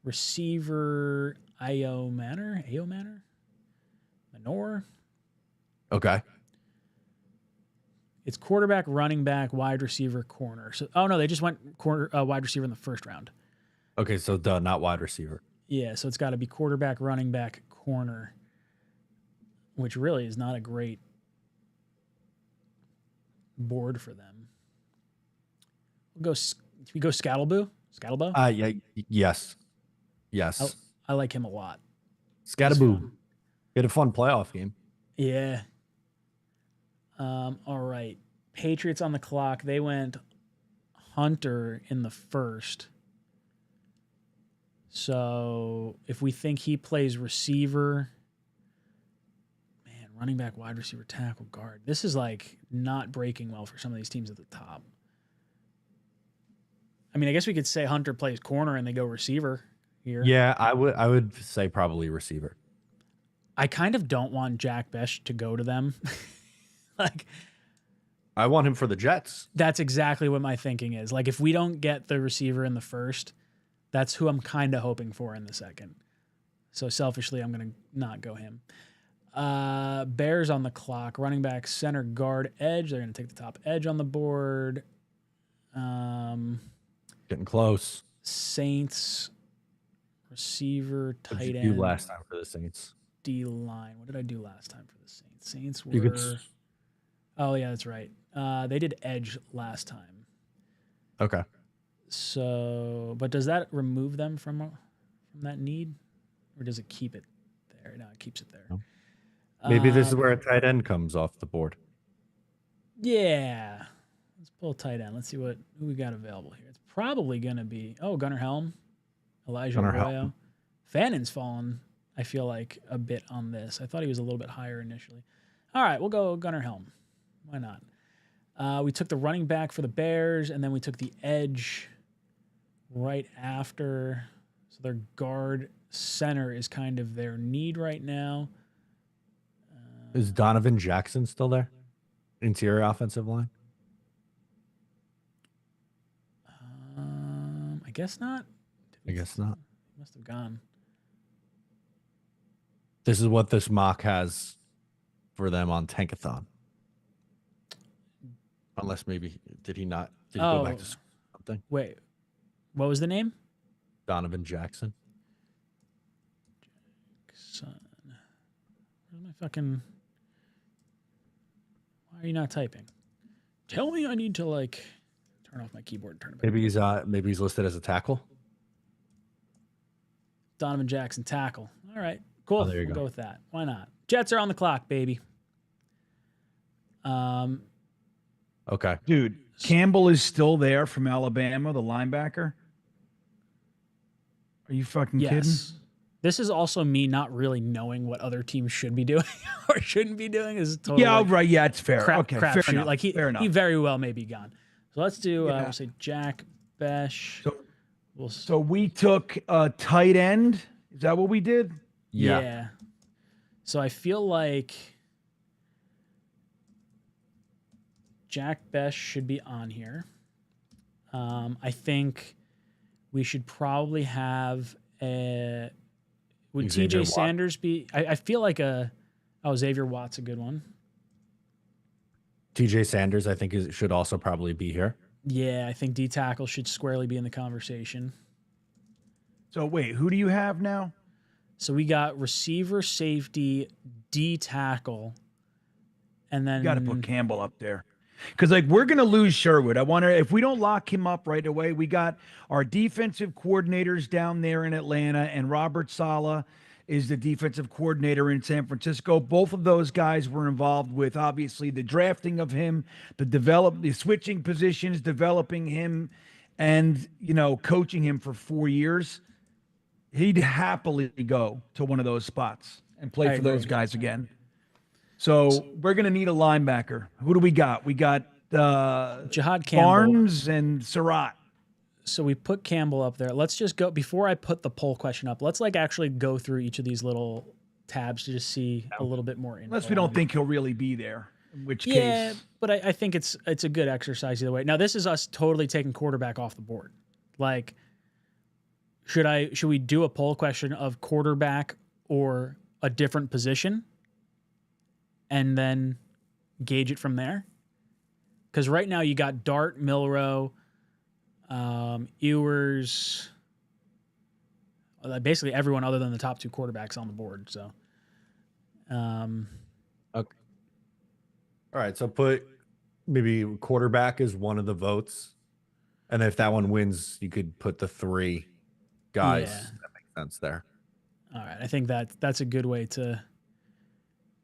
S9: Receiver, Io Manor? Manor?
S11: Okay.
S9: It's quarterback, running back, wide receiver, corner. So, oh no, they just went wide receiver in the first round.
S11: Okay, so not wide receiver.
S9: Yeah, so it's got to be quarterback, running back, corner, which really is not a great board for them. We go Scattleboo?
S11: Yeah, yes.
S9: I like him a lot.
S11: Scattaboo. Get a fun playoff game.
S9: Yeah. All right. Patriots on the clock. They went Hunter in the first. So if we think he plays receiver, man, running back, wide receiver, tackle, guard. This is like not breaking well for some of these teams at the top. I mean, I guess we could say Hunter plays corner and they go receiver here.
S11: Yeah, I would say probably receiver.
S9: I kind of don't want Jack Besh to go to them. Like,
S11: I want him for the Jets.
S9: That's exactly what my thinking is. Like, if we don't get the receiver in the first, that's who I'm kind of hoping for in the second. So selfishly, I'm going to not go him. Bears on the clock. Running back, center, guard, edge. They're going to take the top edge on the board.
S11: Getting close.
S9: Saints, receiver, tight end.
S11: What did you do last time for the Saints?
S9: D-line. What did I do last time for the Saints? Saints were... Oh, yeah, that's right. They did edge last time.
S11: Okay.
S9: So, but does that remove them from that need? Or does it keep it there? No, it keeps it there.
S11: No. Maybe this is where a tight end comes off the board.
S9: Yeah. Let's pull tight end. Let's see who we got available here. It's probably going to be, Gunnar Helm, Elijah Arroyo. Fannon's fallen, I feel like, a bit on this. I thought he was a little bit higher initially. All right, we'll go Gunnar Helm. Why not? We took the running back for the Bears, and then we took the edge right after. So their guard center is kind of their need right now.
S11: Is Donovan Jackson still there? Interior offensive line?
S9: I guess not.
S11: I guess not.
S9: He must have gone.
S11: This is what this mock has for them on Tankathon. Unless maybe, did he go back to something?
S9: Wait, what was the name?
S11: Donovan Jackson.
S9: Jackson. Where's my fucking... Why are you not typing? Tell me I need to, like, turn off my keyboard and turn it back.
S11: Maybe he's listed as a tackle.
S9: Donovan Jackson, tackle. All right, cool.
S11: There you
S9: we'll
S11: go.
S9: Go with that. Why not? Jets are on the clock, baby.
S11: Okay.
S10: Dude, Campbell is still there from Alabama, the linebacker. Are you fucking kidding?
S9: This is also me not really knowing what other teams should be doing or shouldn't be doing. Is totally
S10: right. Yeah, it's fair.
S9: Crap
S10: fair
S9: shoot.
S10: enough.
S9: Like he very well may be gone. So let's do. We'll say Jack Besh.
S10: So we took a tight end. Is that what we did?
S9: Yeah. So I feel like Jack Besh should be on here. I think we should probably have Would
S11: Xavier
S9: TJ
S11: Watt.
S9: Sanders be? I feel like Xavier Watt's a good one.
S11: TJ Sanders, I think, should also probably be here.
S9: Yeah, I think D tackle should squarely be in the conversation.
S10: So wait, who do you have now?
S9: So we got receiver, safety, D tackle, and then
S10: You got to put Campbell up there. Because, like, we're going to lose Sherwood. I wonder if we don't lock him up right away. We got our defensive coordinators down there in Atlanta, and Robert Saleh is the defensive coordinator in San Francisco. Both of those guys were involved with, obviously, the drafting of him, the switching positions, developing him, and, coaching him for 4 years. He'd happily go to one of those spots and play for those guys again. So we're going to need a linebacker. Who do we got? We got
S9: Jihad Campbell,
S10: Barnes and Surratt.
S9: So we put Campbell up there. Let's just go, before I put the poll question up, let's actually go through each of these little tabs to just see a little bit more info.
S10: Unless we don't think he'll really be there, in which case.
S9: Yeah, but I think it's a good exercise either way. Now, this is us totally taking quarterback off the board. Like, should we do a poll question of quarterback or a different position and then gauge it from there? Because right now you got Dart, Milrow, Ewers, basically everyone other than the top 2 quarterbacks on the board. So,
S11: Okay. All right. So put maybe quarterback as one of the votes. And if that one wins, you could put the 3 guys.
S9: Yeah.
S11: That makes sense there.
S9: All right. I think that's a good way to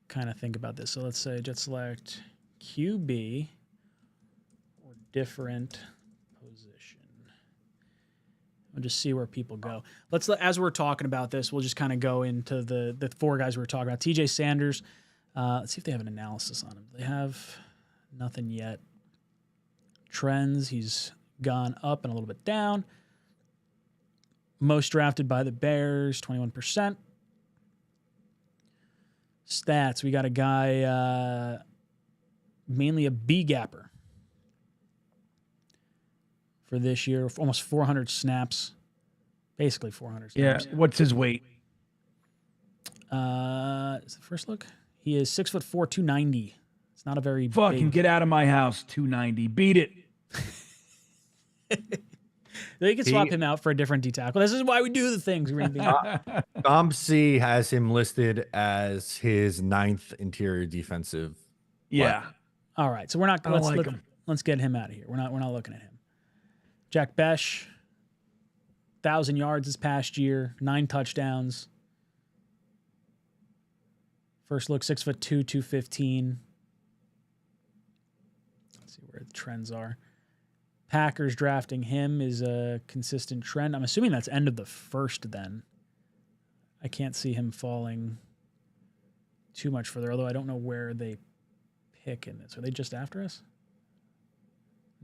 S9: kind of think about this. So let's say Jet select QB or different position. We'll just see where people go. As we're talking about this, we'll just kind of go into the 4 guys we were talking about. TJ Sanders. Let's see if they have an analysis on him. They have nothing yet. Trends, he's gone up and a little bit down. Most drafted by the Bears, 21%. Stats, we got a guy, mainly a B-gapper for this year, almost 400 snaps, basically 400 snaps.
S10: Yeah, what's his weight?
S9: Is it first look? He is 6'4", 290. It's not a very
S10: Fucking
S9: big...
S10: get out of my house, 290. Beat it.
S9: They could swap him out for a different D tackle. This is why we do the things.
S11: Dom C has him listed as his 9th interior defensive.
S10: Yeah.
S11: Weapon.
S9: All right, so we're not. Let's get him out of here. We're not looking at him. Jack Besh, 1,000 yards this past year, 9 touchdowns. First look, 6'2", 215. Let's see where the trends are. Packers drafting him is a consistent trend. I'm assuming that's end of the first then. I can't see him falling too much further, although I don't know where they pick in this. Are they just after us?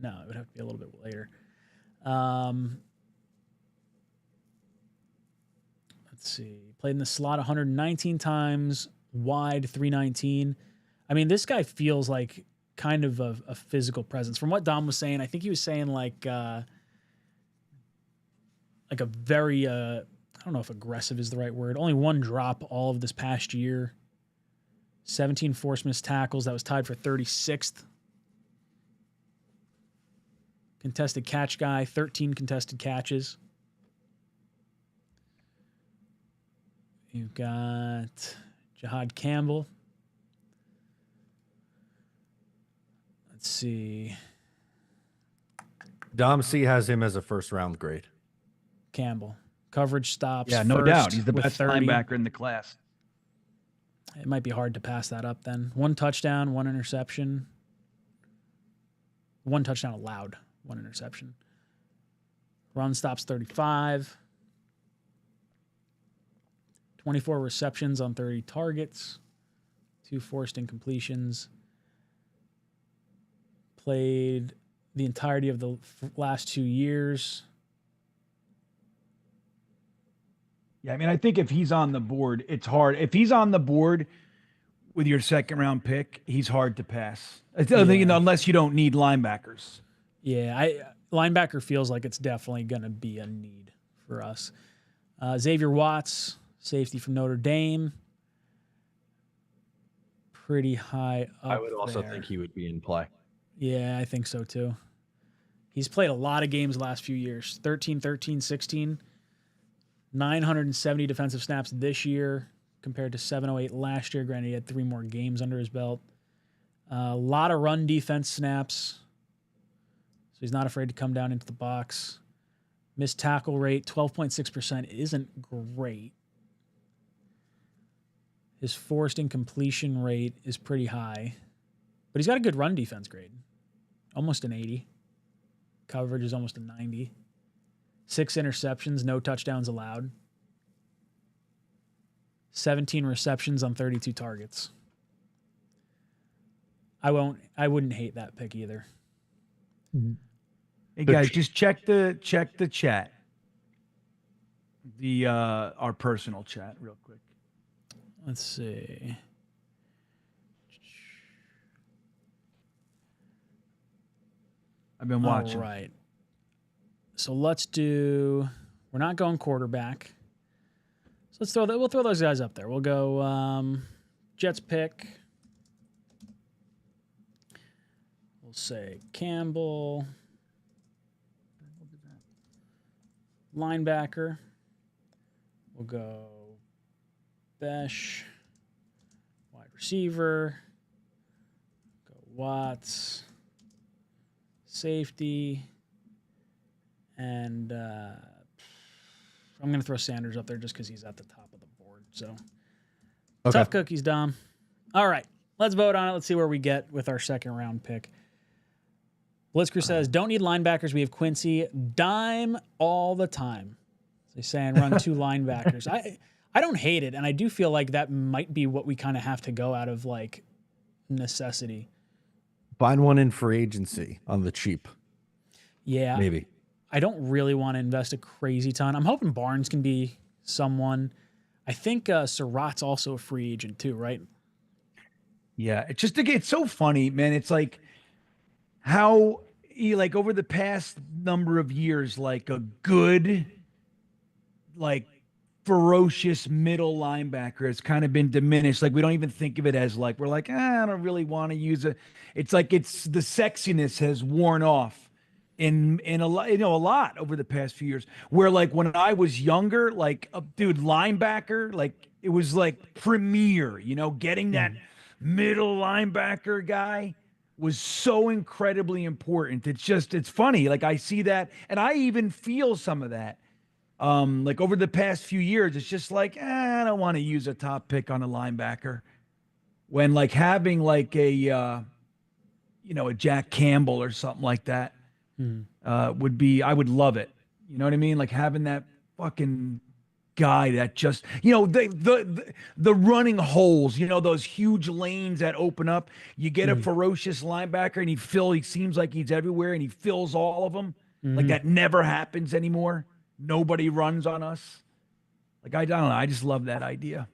S9: No, it would have to be a little bit later. Let's see. Played in the slot 119 times, wide 319. I mean, this guy feels like kind of a physical presence. From what Dom was saying, I think he was saying like a very, I don't know if aggressive is the right word. Only 1 drop all of this past year. 17 forced missed tackles. That was tied for 36th. Contested catch guy, 13 contested catches. You've got Jihad Campbell. Let's see.
S11: Dom C has him as a 1st-round grade.
S9: Campbell. Coverage stops.
S10: Yeah, no
S9: first
S10: doubt. He's the
S9: with
S10: best
S9: 30.
S10: linebacker in the class.
S9: It might be hard to pass that up then. 1 touchdown, 1 interception. 1 touchdown allowed, 1 interception. Run stops 35. 24 receptions on 30 targets. 2 forced incompletions. Played the entirety of the last 2 years.
S10: Yeah, I mean, I think if he's on the board, it's hard. If he's on the board with your 2nd-round pick, he's hard to pass. Unless you don't need linebackers.
S9: Yeah, linebacker feels like it's definitely going to be a need for us. Xavier Watts, safety from Notre Dame. Pretty high up
S11: I would also
S9: there.
S11: think he would be in play.
S9: Yeah, I think so too. He's played a lot of games the last few years. 13, 16. 970 defensive snaps this year compared to 708 last year. Granted, he had 3 more games under his belt. A lot of run defense snaps. So he's not afraid to come down into the box. Missed tackle rate, 12.6% isn't great. His forced incompletion rate is pretty high. But he's got a good run defense grade. Almost an 80. Coverage is almost a 90. 6 interceptions, no touchdowns allowed. 17 receptions on 32 targets. I wouldn't hate that pick either.
S10: Hey guys, just check the chat. The our personal chat real quick.
S9: Let's see.
S10: I've been watching.
S9: All right. So let's do. We're not going quarterback. So let's throw that. We'll throw those guys up there. We'll go Jets pick. We'll say Campbell. Linebacker. We'll go Besh. Wide receiver. Go Watts. Safety. And I'm going to throw Sanders up there just because he's at the top of the board. So
S11: Okay.
S9: Tough cookies, Dom. All right, let's vote on it. Let's see where we get with our second round pick. Blitzker says, don't need linebackers. We have Quincy. Dime all the time. So he's saying run 2 linebackers. I don't hate it, and I do feel like that might be what we kind of have to go out of, like, necessity.
S11: Find one in free agency on the cheap.
S9: Yeah.
S11: Maybe.
S9: I don't really want to invest a crazy ton. I'm hoping Barnes can be someone. I think Surratt's also a free agent too, right?
S10: Yeah, it's so funny, man. It's like how like over the past number of years, like a good, like ferocious middle linebacker has kind of been diminished. Like we don't even think of it as like we're like, I don't really want to use it. It's like the sexiness has worn off in a lot, a lot over the past few years. Where like when I was younger, like a dude linebacker, like it was like premier, getting that middle linebacker guy was so incredibly important. It's funny. Like I see that and I even feel some of that. Like over the past few years, it's just like, I don't want to use a top pick on a linebacker when like having like a Jack Campbell or something like that would be, I would love it. You know what I mean? Like having that fucking guy that just, the running holes, those huge lanes that open up, you get a ferocious linebacker and he seems like he's everywhere and he fills all of them. Like that never happens anymore. Nobody runs on us. Like, I don't know. I just love that idea.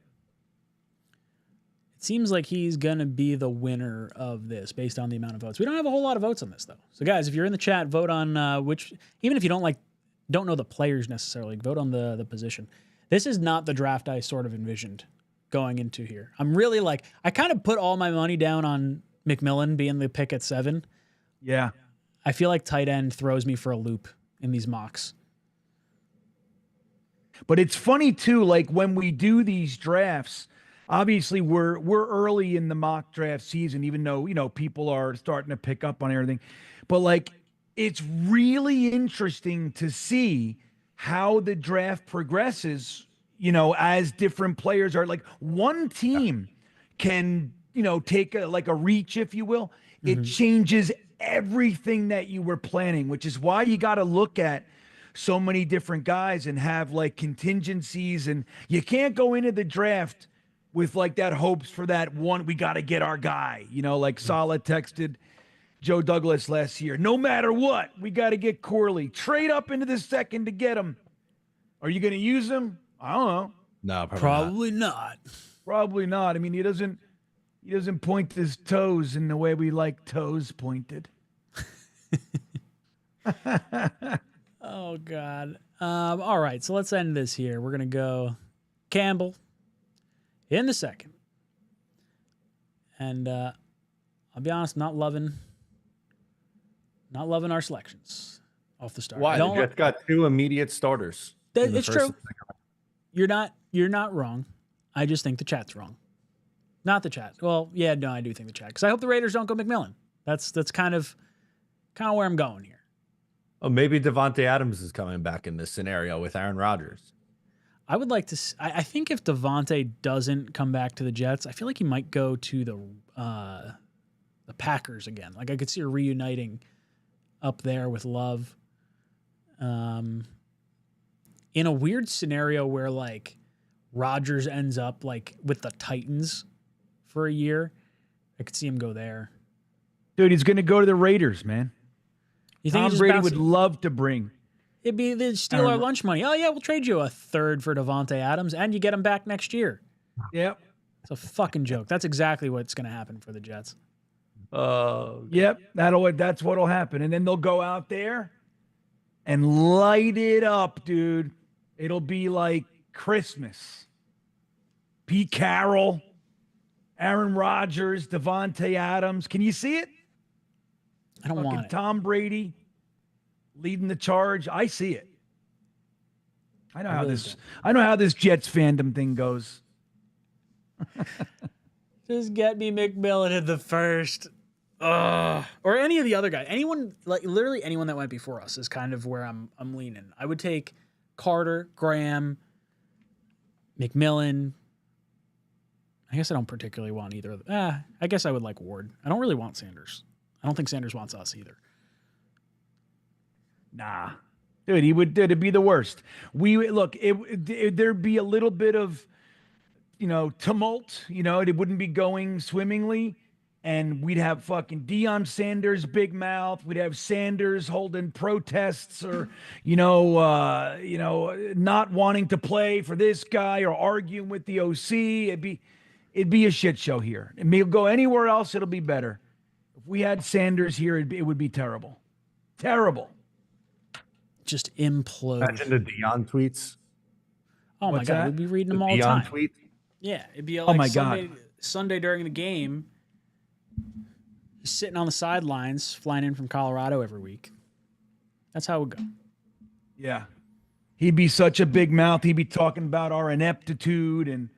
S9: It seems like he's going to be the winner of this based on the amount of votes. We don't have a whole lot of votes on this, though. So, guys, if you're in the chat, vote on which, even if you don't know the players necessarily, vote on the position. This is not the draft I sort of envisioned going into here. I'm really I kind of put all my money down on McMillan being the pick at 7.
S10: Yeah.
S9: I feel like tight end throws me for a loop in these mocks.
S10: But it's funny too, like when we do these drafts, obviously we're early in the mock draft season, even though, people are starting to pick up on everything. But like, it's really interesting to see how the draft progresses, as different players are like one team can, take a reach, if you will. It changes everything that you were planning, which is why you got to look at so many different guys and have like contingencies, and you can't go into the draft with like that hopes for that one. We got to get our guy, like Saleh texted Joe Douglas last year. No matter what, we got to get Corley. Trade up into the second to get him. Are you going to use him? I don't know.
S11: No,
S9: probably not.
S10: Probably not. I mean, he doesn't point his toes in the way we like toes pointed.
S9: Oh, God. All right, so let's end this here. We're going to go Campbell in the second. And I'll be honest, not loving our selections off the start.
S11: Why? The Jets got 2 immediate starters.
S9: It's true. You're not wrong. I just think the chat's wrong. Not the chat. Well, yeah, no, I do think the chat. Because I hope the Raiders don't go McMillan. That's kind of where I'm going here.
S11: Oh, maybe Devontae Adams is coming back in this scenario with Aaron Rodgers.
S9: I would like to. I think if Devontae doesn't come back to the Jets, I feel like he might go to the Packers again. Like I could see her reuniting up there with Love. In a weird scenario where like Rodgers ends up like with the Titans for a year, I could see him go there.
S10: Dude, he's going to go to the Raiders, man.
S9: You think
S10: Tom Brady would love to bring.
S9: It'd be they steal our lunch money. Oh yeah, we'll trade you a third for Devontae Adams, and you get him back next year.
S10: Yep,
S9: it's a fucking joke. That's exactly what's going to happen for the Jets.
S10: Yep, that's what'll happen, and then they'll go out there and light it up, dude. It'll be like Christmas. Pete Carroll, Aaron Rodgers, Devontae Adams. Can you see it?
S9: I don't want it.
S10: Tom Brady leading the charge. I see it. I know how this Jets fandom thing goes.
S9: Just get me McMillan in the first. Or any of the other guys. Anyone, like literally anyone that went before us is kind of where I'm leaning. I would take Carter, Graham, McMillan. I guess I don't particularly want either of them. I guess I would like Ward. I don't really want Sanders. I don't think Sanders wants us either.
S10: Nah, dude, it'd be the worst. There'd be a little bit of, tumult. It wouldn't be going swimmingly, and we'd have fucking Deion Sanders big mouth. We'd have Sanders holding protests, or not wanting to play for this guy or arguing with the OC. It'd be a shit show here. And we'll go anywhere else, it'll be better. If we had Sanders here, it would be terrible. Terrible.
S9: Just implode.
S11: Imagine the Deion tweets.
S9: Oh my God, we'd be reading them all the time.
S11: Tweet.
S9: Yeah, it'd be like Sunday during the game, just sitting on the sidelines, flying in from Colorado every week. That's how it would go.
S10: Yeah. He'd be such a big mouth. He'd be talking about our ineptitude and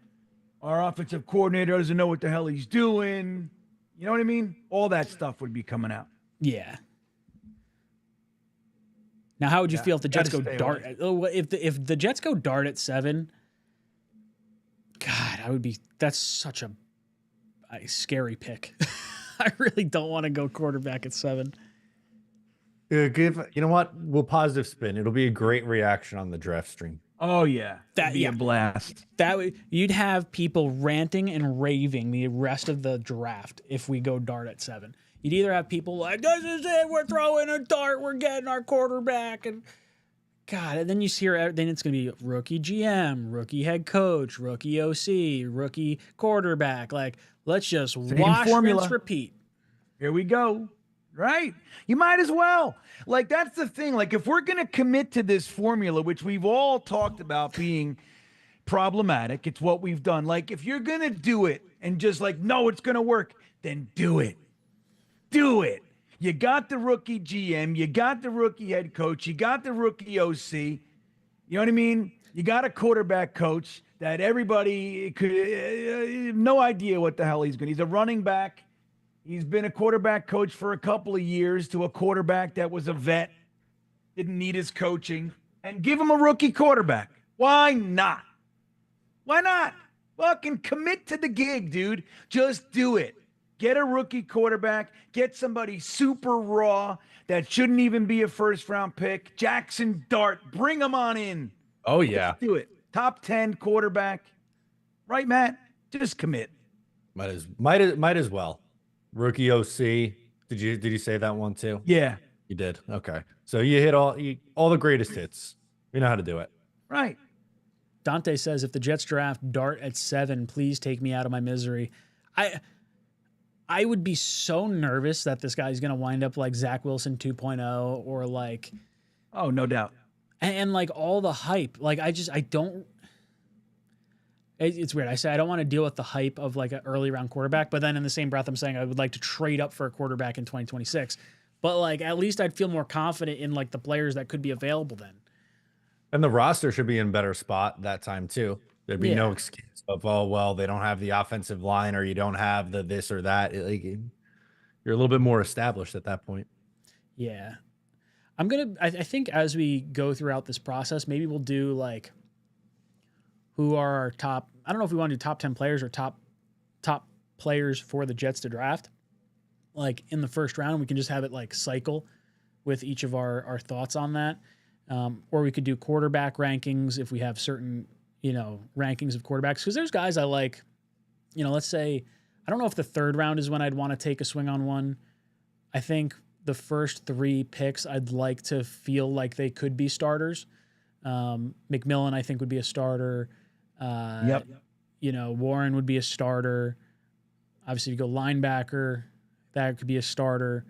S10: our offensive coordinator doesn't know what the hell he's doing. You know what I mean? All that stuff would be coming out.
S9: Yeah. Now, how would you feel if the Jets go dart? If the Jets go dart at 7, God, that's such a scary pick. I really don't want to go quarterback at 7.
S11: You know what? We'll positive spin. It'll be a great reaction on the draft stream.
S10: Oh yeah, that'd be a blast.
S9: You'd have people ranting and raving the rest of the draft if we go dart at 7. You'd either have people like, "This is it, we're throwing a dart, we're getting our quarterback," and God, and then you hear, then it's gonna be rookie GM, rookie head coach, rookie OC, rookie quarterback. Like, let's just wash, rinse, repeat.
S10: Here we go. Right? You might as well. Like, that's the thing. Like, if we're going to commit to this formula, which we've all talked about being problematic, it's what we've done. Like, if you're going to do it and just like, no, it's going to work, then do it. Do it. You got the rookie GM. You got the rookie head coach. You got the rookie OC. You know what I mean? You got a quarterback coach that everybody could no idea what the hell he's going to. He's a running back. He's been a quarterback coach for a couple of years to a quarterback that was a vet, didn't need his coaching, and give him a rookie quarterback. Why not? Why not? Fucking commit to the gig, dude. Just do it. Get a rookie quarterback. Get somebody super raw that shouldn't even be a first-round pick. Jackson Dart, bring him on in.
S11: Oh, yeah.
S10: Let's do it. Top 10 quarterback. Right, Matt? Just commit.
S11: Might as well. Rookie OC. Did you say that one too?
S10: Yeah.
S11: You did. Okay. So you hit all the greatest hits. You know how to do it.
S10: Right.
S9: Dante says, if the Jets draft Dart at 7, please take me out of my misery. I would be so nervous that this guy's going to wind up like Zach Wilson 2.0 or like...
S10: Oh, no doubt.
S9: and like all the hype. Like I don't. It's weird. I say I don't want to deal with the hype of like an early round quarterback, but then in the same breath, I'm saying I would like to trade up for a quarterback in 2026. But like at least I'd feel more confident in like the players that could be available then.
S11: And the roster should be in better spot that time too. There'd be no excuse of, oh well, they don't have the offensive line or you don't have the this or that. Like, you're a little bit more established at that point.
S9: Yeah. I think as we go throughout this process, maybe we'll do like who are our top, I don't know if we want to do top 10 players or top players for the Jets to draft. Like in the first round, we can just have it like cycle with each of our thoughts on that. Or we could do quarterback rankings if we have certain, rankings of quarterbacks. Because there's guys I like, let's say, I don't know if the third round is when I'd want to take a swing on one. I think the first 3 picks, I'd like to feel like they could be starters. McMillan, I think, would be a starter. Warren would be a starter. Obviously, you go linebacker, that could be a starter.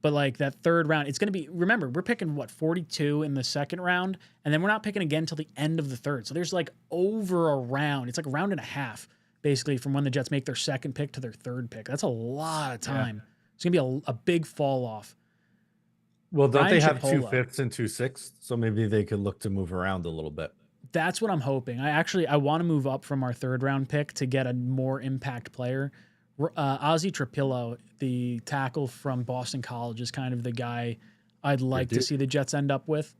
S9: But like that third round, it's going to be, remember, we're picking 42 in the second round, and then we're not picking again until the end of the third. So there's like over a round. It's like a round and a half, basically, from when the Jets make their second pick to their third pick. That's a lot of time. Yeah. It's going to be a big fall off.
S11: Well, don't they have 2 5ths and 2 6ths? So maybe they could look to move around a little bit.
S9: That's what I'm hoping. I want to move up from our third round pick to get a more impact player. Ozzie Trapillo, the tackle from Boston College, is kind of the guy I'd like to see the Jets end up with.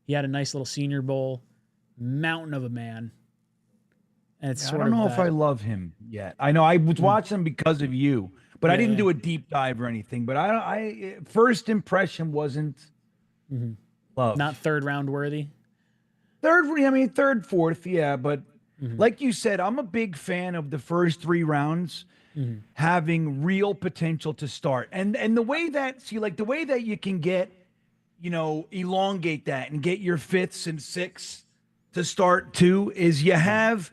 S9: He had a nice little Senior Bowl, mountain of a man. And it's
S10: I don't know if I love him yet. I know I was watching him because of you, but I didn't do a deep dive or anything. But I first impression wasn't love.
S9: Not third round worthy.
S10: Third, fourth, yeah. But like you said, I'm a big fan of the first 3 rounds. Having real potential to start. And the way that the way that you can get, elongate that and get your 5ths and 6ths to start too is you have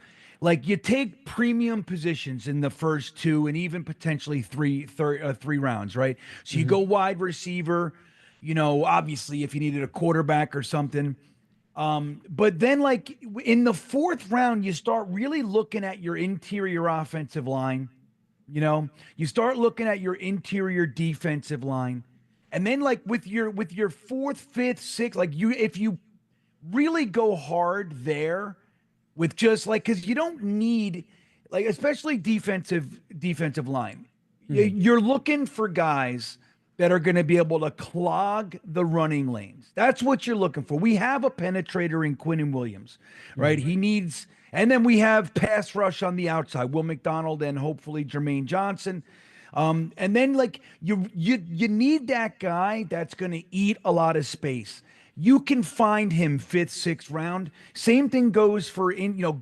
S10: you take premium positions in the first 2 and even potentially 3 rounds, right? So you go wide receiver, obviously if you needed a quarterback or something. But then in the 4th round, you start really looking at your interior offensive line. You start looking at your interior defensive line, and then with your 4th, 5th, 6th, if you really go hard there with just because you don't need especially defensive line, you're looking for guys that are going to be able to clog the running lanes. That's what you're looking for. We have a penetrator in Quinnen Williams, right? He needs. And then we have pass rush on the outside, Will McDonald and hopefully Jermaine Johnson. And then you need that guy that's going to eat a lot of space. You can find him 5th, 6th round. Same thing goes for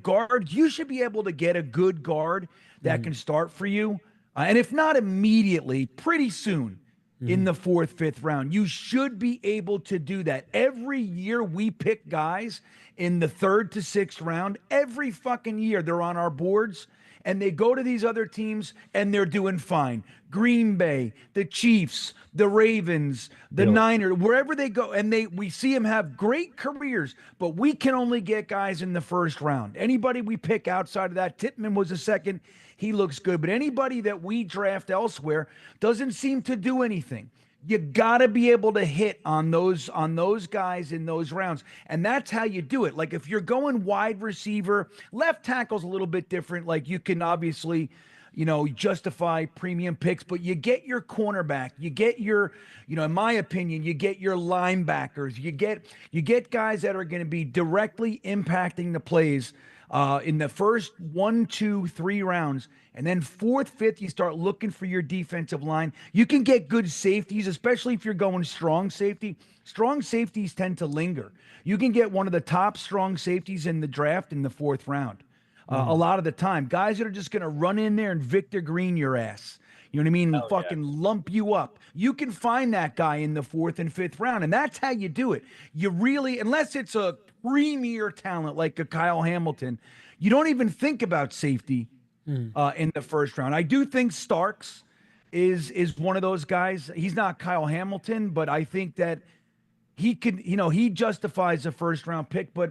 S10: guard. You should be able to get a good guard that can start for you. And if not immediately, pretty soon in the 4th, 5th round, you should be able to do that. Every year we pick guys in the 3rd to 6th round. Every fucking year they're on our boards and they go to these other teams and they're doing fine. Green Bay, the Chiefs, the Ravens, the Niners, wherever they go, and we see them have great careers, but we can only get guys in the 1st round. Anybody we pick outside of that, Tittman was a 2nd. He looks good, but anybody that we draft elsewhere doesn't seem to do anything. You got to be able to hit on those guys in those rounds. And that's how you do it. If you're going wide receiver, left tackle's a little bit different. You can obviously, justify premium picks, but you get your cornerback, you get your, in my opinion, you get your linebackers, you get guys that are going to be directly impacting the plays in the first 1, 2, 3 rounds. And then 4th, 5th, you start looking for your defensive line. You can get good safeties, especially if you're going strong safety. Strong safeties tend to linger. You can get one of the top strong safeties in the draft in the 4th round. A lot of the time, guys that are just going to run in there and Victor Green your ass. You know what I mean? Lump you up. You can find that guy in the 4th and 5th round, and that's how you do it. You really, unless it's a premier talent like a Kyle Hamilton, you don't even think about safety in the 1st round. I do think Starks is one of those guys. He's not Kyle Hamilton, but I think that he could, he justifies a first round pick, but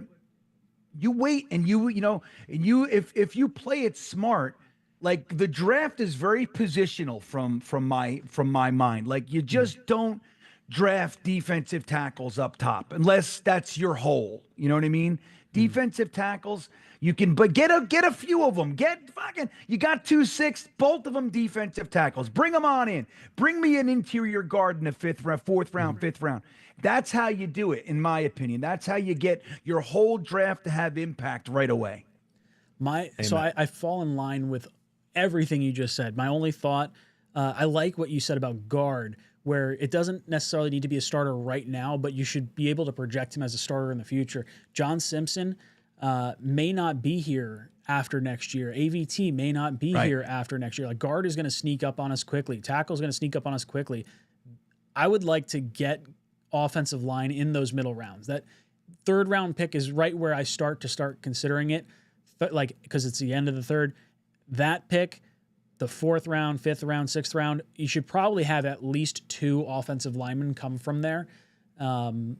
S10: you wait and if you play it smart, like the draft is very positional from my mind. Like you just don't draft defensive tackles up top unless that's your hole. You know what I mean? Defensive tackles, you can, but get a few of them. You got 2-6, both of them defensive tackles. Bring them on in. Bring me an interior guard in the fourth round, fifth round. That's how you do it, in my opinion. That's how you get your whole draft to have impact right away.
S9: So I fall in line with everything you just said. My only thought, I like what you said about guard, where it doesn't necessarily need to be a starter right now, but you should be able to project him as a starter in the future. John Simpson may not be here after next year. AVT may not be here after next year. Like guard is going to sneak up on us quickly. Tackle is going to sneak up on us quickly. I would like to get offensive line in those middle rounds. That third round pick is right where I start considering it, because it's the end of the third. That pick, the fourth round, fifth round, sixth round, you should probably have at least 2 offensive linemen come from there. And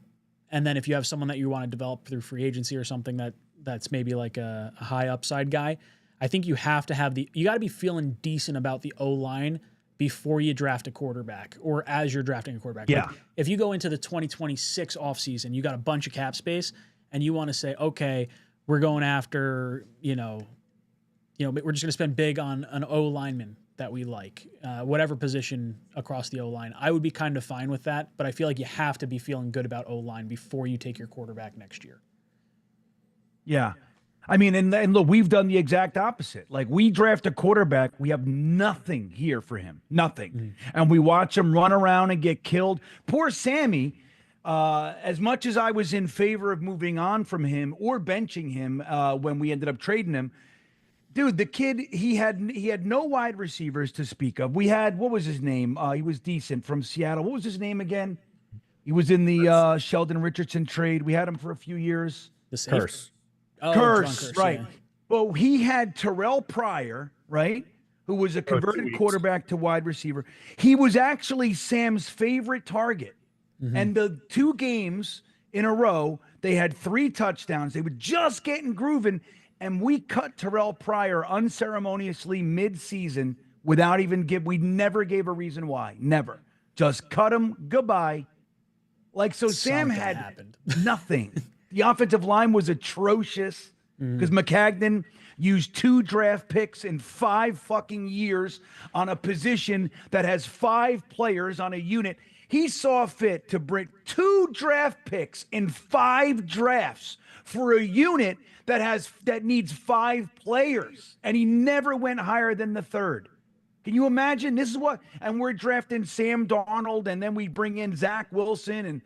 S9: then if you have someone that you want to develop through free agency or something that's maybe like a high upside guy, I think you have to have you got to be feeling decent about the O-line before you draft a quarterback or as you're drafting a quarterback.
S10: Yeah.
S9: Like if you go into the 2026 offseason, you got a bunch of cap space and you want to say, okay, we're going after, we're just going to spend big on an O lineman that we like, whatever position across the O line. I would be kind of fine with that, but I feel like you have to be feeling good about O line before you take your quarterback next year.
S10: Yeah. I mean, and look, we've done the exact opposite. Like we draft a quarterback, we have nothing here for him, nothing. And we watch him run around and get killed. Poor Sammy, as much as I was in favor of moving on from him or benching him when we ended up trading him, dude, the kid, he had no wide receivers to speak of. We had, what was his name? He was decent from Seattle. What was his name again? He was in the Sheldon Richardson trade. We had him for a few years.
S9: The
S11: Curse.
S10: Oh, Curse, right. Yeah. Well, he had Terrell Pryor, right, who was a converted quarterback to wide receiver. He was actually Sam's favorite target. And the 2 games in a row, they had 3 touchdowns. They were just getting grooving. And we cut Terrell Pryor unceremoniously mid-season without even we never gave a reason why. Never. Just cut him. Goodbye. Like, so Sam had nothing. The offensive line was atrocious because McCagnon used 2 draft picks in 5 fucking years on a position that has 5 players on a unit. He saw fit to bring 2 draft picks in 5 drafts for a unit that needs 5 players, and he never went higher than the 3rd. Can you imagine? This is and we're drafting Sam Darnold, and then we bring in Zach Wilson, and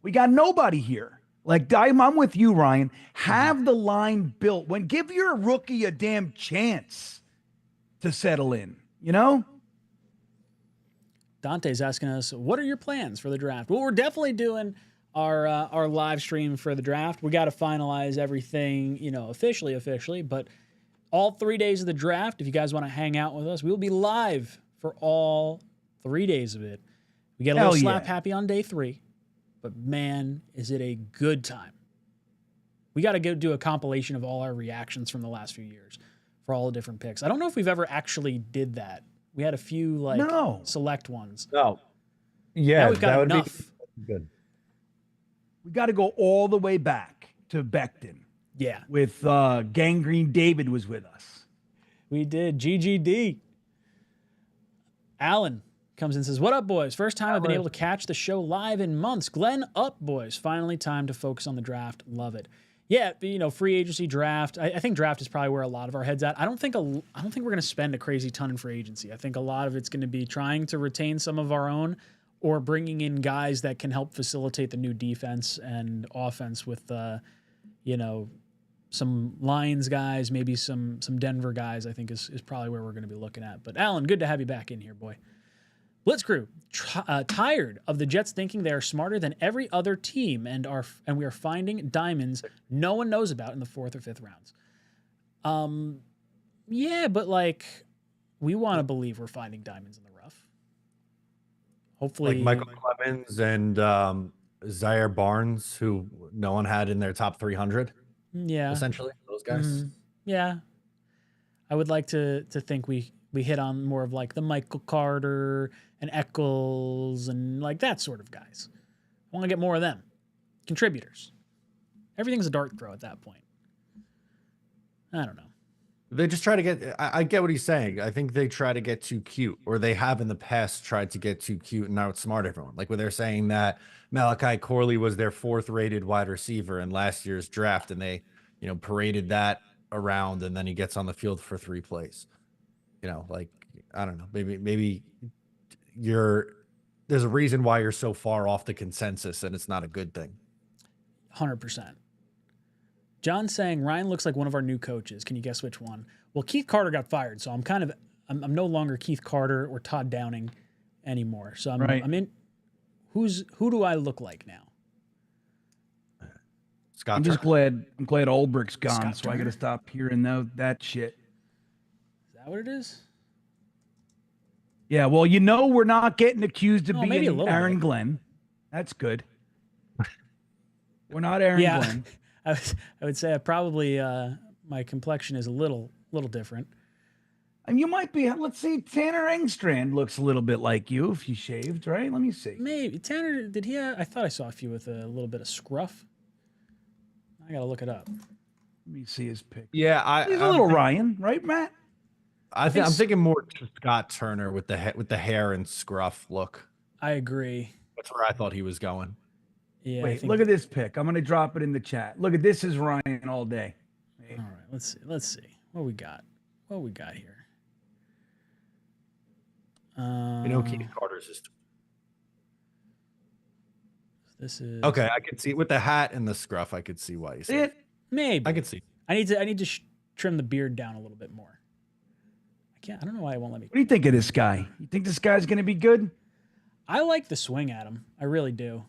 S10: we got nobody here. Like, I'm with you, Ryan. Have the line built. Give your rookie a damn chance to settle in,
S9: Dante's asking us, what are your plans for the draft? Well, we're definitely doing our live stream for the draft. We got to finalize everything, officially, but all 3 days of the draft, if you guys want to hang out with us, we'll be live for all 3 days of it. We get a little slap happy on day 3, but man, is it a good time. We got to go do a compilation of all our reactions from the last few years for all the different picks. I don't know if we've ever actually did that. We had a few select ones.
S11: No. Yeah,
S9: we've got
S11: that
S9: enough.
S11: Would be good.
S10: We got to go all the way back to Becton.
S9: Yeah.
S10: With Gangrene David was with us.
S9: We did. GGD. Alan comes in and says, what up, boys? First time I've been able to catch the show live in months. Glenn up, boys. Finally time to focus on the draft. Love it. Yeah, free agency draft. I think draft is probably where a lot of our heads at. I don't think we're going to spend a crazy ton in free agency. I think a lot of it's going to be trying to retain some of our own or bringing in guys that can help facilitate the new defense and offense with, some Lions guys, maybe some Denver guys, I think is probably where we're going to be looking at. But Alan, good to have you back in here, boy. Blitz Crew, tired of the Jets thinking they are smarter than every other team and we are finding diamonds no one knows about in the 4th or 5th rounds. Yeah, but we want to believe we're finding diamonds in the rough. Hopefully,
S11: like Michael Clemens and Zaire Barnes, who no one had in their top 300.
S9: Yeah.
S11: Essentially, those guys.
S9: Yeah. I would like to think we hit on more of like the Michael Carter and 𝐒𝐿𝐾𝐞 and like that sort of guys. I want to get more of them. Contributors. Everything's a dart throw at that point. I don't know.
S11: They just try to get. I get what he's saying. I think they try to get too cute, or they have in the past tried to get too cute and outsmart everyone. Like when they're saying that Malachi Corley was their 4th-rated wide receiver in last year's draft, and they, paraded that around, and then he gets on the field for 3 plays. Like I don't know. Maybe there's a reason why you're so far off the consensus, and it's not a good thing.
S9: 100%. John saying Ryan looks like one of our new coaches. Can you guess which one? Well, Keith Carter got fired, so I'm no longer Keith Carter or Todd Downing anymore. So I'm in. Who do I look like now?
S11: Scott.
S10: I'm just glad Ulbricht's gone,
S9: Scott
S10: so I got
S9: Turner?
S10: to stop hearing that shit.
S9: Is that what it is?
S10: Yeah, well, we're not getting accused of
S9: maybe a
S10: being
S9: little
S10: Aaron
S9: bit.
S10: Glenn. That's good. We're not Aaron Glenn.
S9: I would say I probably my complexion is a little different.
S10: And you might be. Let's see. Tanner Engstrand looks a little bit like you if you shaved, right? Let me see.
S9: Maybe Tanner did he? I thought I saw a few with a little bit of scruff. I gotta look it up.
S10: Let me see his pic.
S11: Yeah,
S10: He's a little Ryan, right, Matt?
S11: I'm thinking more Scott Turner with the hair and scruff look.
S9: I agree.
S11: That's where I thought he was going.
S9: Yeah.
S10: Wait, look at this pic. I'm gonna drop it in the chat. Look at this is Ryan all day.
S9: All right, let's see. What we got here.
S11: Keith Carter's is.
S9: This is
S11: Okay, I can see with the hat and the scruff. I could see why you said
S10: it.
S9: Maybe
S11: I could see.
S9: I need to trim the beard down a little bit more. I don't know why it won't let me.
S10: What do you think of this guy? You think this guy's gonna be good?
S9: I like the swing at him. I really do.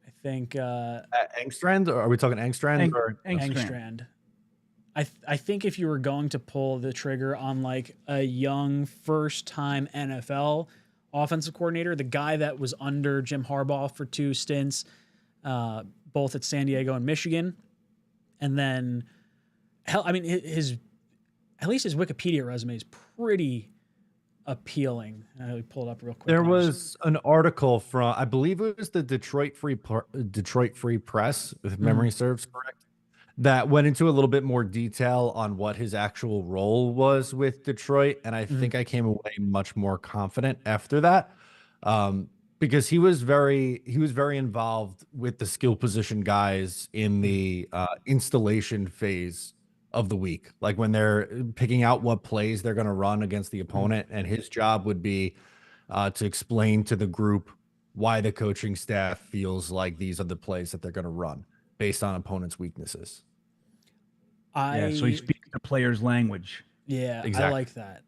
S9: I think
S11: Engstrand, or are we talking Engstrand or
S9: Engstrand. I think if you were going to pull the trigger on like a young first-time NFL offensive coordinator, the guy that was under Jim Harbaugh for 2 stints, both at San Diego and Michigan, and then his at least his Wikipedia resume is pretty appealing. I'll pull it up real quick.
S11: There was an article from, I believe it was the Detroit Free Press, if memory serves correct, that went into a little bit more detail on what his actual role was with Detroit, and I think I came away much more confident after that, because he was very involved with the skill position guys in the installation phase of the week, like when they're picking out what plays they're going to run against the opponent, and his job would be to explain to the group why the coaching staff feels like these are the plays that they're going to run based on opponents' weaknesses.
S10: So he speaks the player's language.
S9: Yeah,
S11: exactly.
S9: I like that.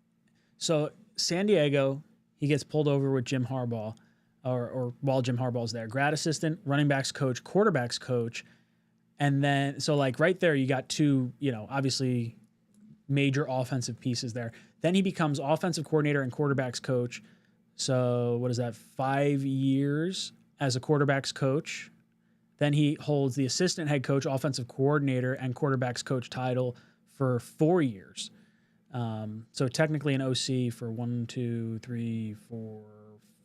S9: So San Diego, he gets pulled over with Jim Harbaugh, or while Jim Harbaugh's there, grad assistant, running backs coach, quarterbacks coach. And then, so like right there, you got 2, obviously major offensive pieces there. Then he becomes offensive coordinator and quarterbacks coach. So what is that? 5 years as a quarterbacks coach. Then he holds the assistant head coach, offensive coordinator, and quarterbacks coach title for 4 years. So technically an OC for 1, 2, 3, 4,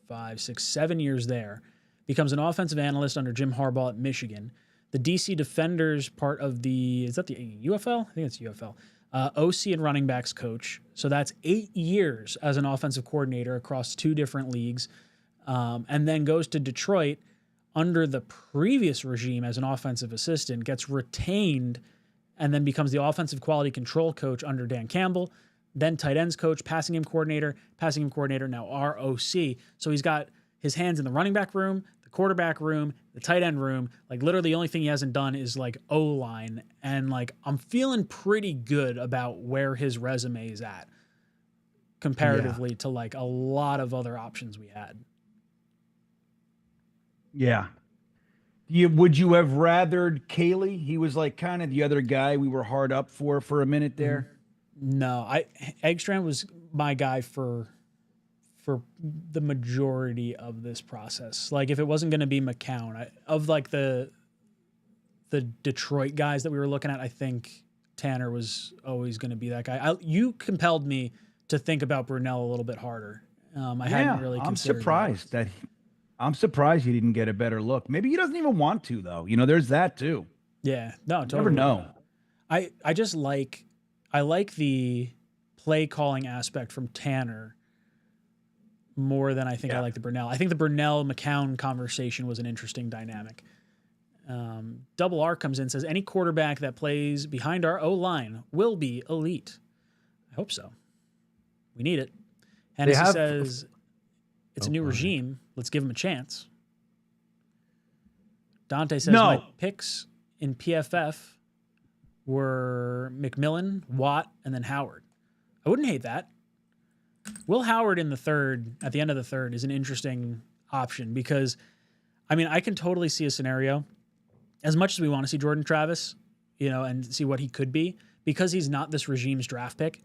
S9: 5, 6, 7 years there. Becomes an offensive analyst under Jim Harbaugh at Michigan. The DC Defenders part of is that the UFL? I think it's UFL. OC and running backs coach. So that's 8 years as an offensive coordinator across 2 different leagues. And then goes to Detroit under the previous regime as an offensive assistant, gets retained, and then becomes the offensive quality control coach under Dan Campbell, then tight ends coach, passing game coordinator, now ROC. So he's got his hands in the running back room, the quarterback room, the tight end room. Like literally the only thing he hasn't done is like O-line. And like, I'm feeling pretty good about where his resume is at comparatively to like a lot of other options we had.
S10: Yeah. Would you have rathered Kaylee? He was like kind of the other guy we were hard up for a minute there.
S9: No, Eggstrand was my guy for for the majority of this process. Like if it wasn't going to be McCown, of like the Detroit guys that we were looking at, I think Tanner was always going to be that guy. You compelled me to think about Brunell a little bit harder. I hadn't really considered
S10: I'm surprised he didn't get a better look. Maybe he doesn't even want to, though. You know, there's that too.
S9: Yeah, no, totally.
S10: Never know.
S9: I just like the play calling aspect from Tanner more than I think I like the Brunell. I think the Brunell McCown conversation was an interesting dynamic. Double R comes in and says any quarterback that plays behind our O-line will be elite. I hope so. We need it. Hennessy says it's a new regime. Let's give him a chance. Dante says my picks in PFF were McMillan, Watt, and then Howard. I wouldn't hate that. Will Howard in the third, at the end of the third, is an interesting option because, I mean, I can totally see a scenario, as much as we want to see Jordan Travis, you know, and see what he could be, because he's not this regime's draft pick,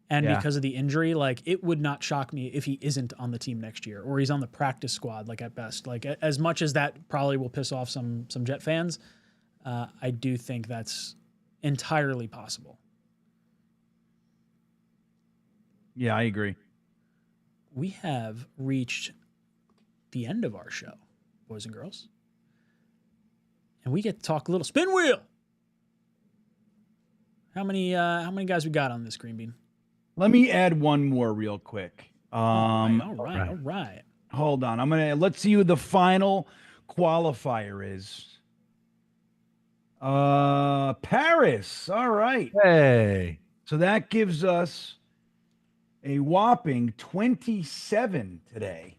S9: and because of the injury, like, it would not shock me if he isn't on the team next year, or he's on the practice squad, like, at best. Like, as much as that probably will piss off some Jet fans, I do think that's entirely possible.
S10: Yeah, I agree.
S9: We have reached the end of our show, boys and girls. And we get to talk a little spin wheel. How many guys we got on this, Green Bean?
S10: Let me add one more real quick.
S9: All right.
S10: Hold on. Let's see who the final qualifier is. Paris. All right.
S11: Hey.
S10: So that gives us a whopping 27 today.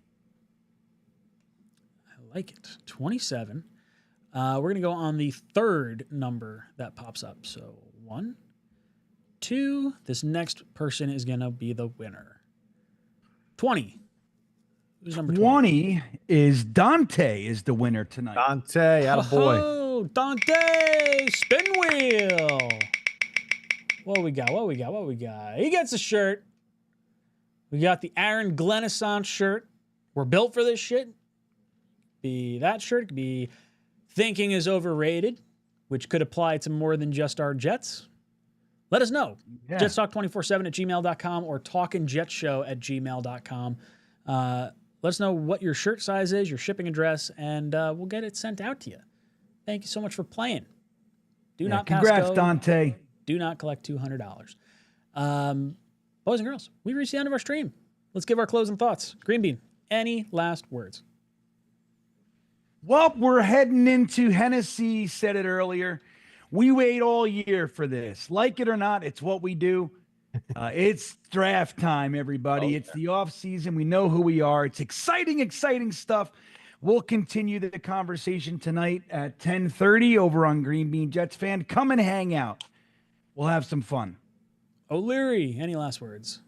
S9: I like it. 27. We're going to go on the third number that pops up. So 1, 2. This next person is going to be the winner. 20. Who's number
S10: 20 is Dante is the winner tonight.
S11: Dante, attaboy.
S9: Oh, Dante, spin wheel. What we got? He gets a shirt. We got the Aaron Glennisant shirt. We're built for this shit. Be that shirt. Could be thinking is overrated, which could apply to more than just our Jets. Let us know. Yeah. JetsTalk247@gmail.com or talkinjetshow@gmail.com. Let us know what your shirt size is, your shipping address, and we'll get it sent out to you. Thank you so much for playing. Do not pass
S10: congrats,
S9: go.
S10: Dante.
S9: Do not collect $200. Boys and girls, we reached the end of our stream. Let's give our closing thoughts. Green Bean, any last words?
S10: Well, we're heading into Hennessy said it earlier. We wait all year for this. Like it or not, it's what we do. It's draft time, everybody. Okay. It's the off season. We know who we are. It's exciting, exciting stuff. We'll continue the conversation tonight at 10:30 over on Green Bean Jets Fan. Come and hang out. We'll have some fun.
S9: O'Leary, any last words?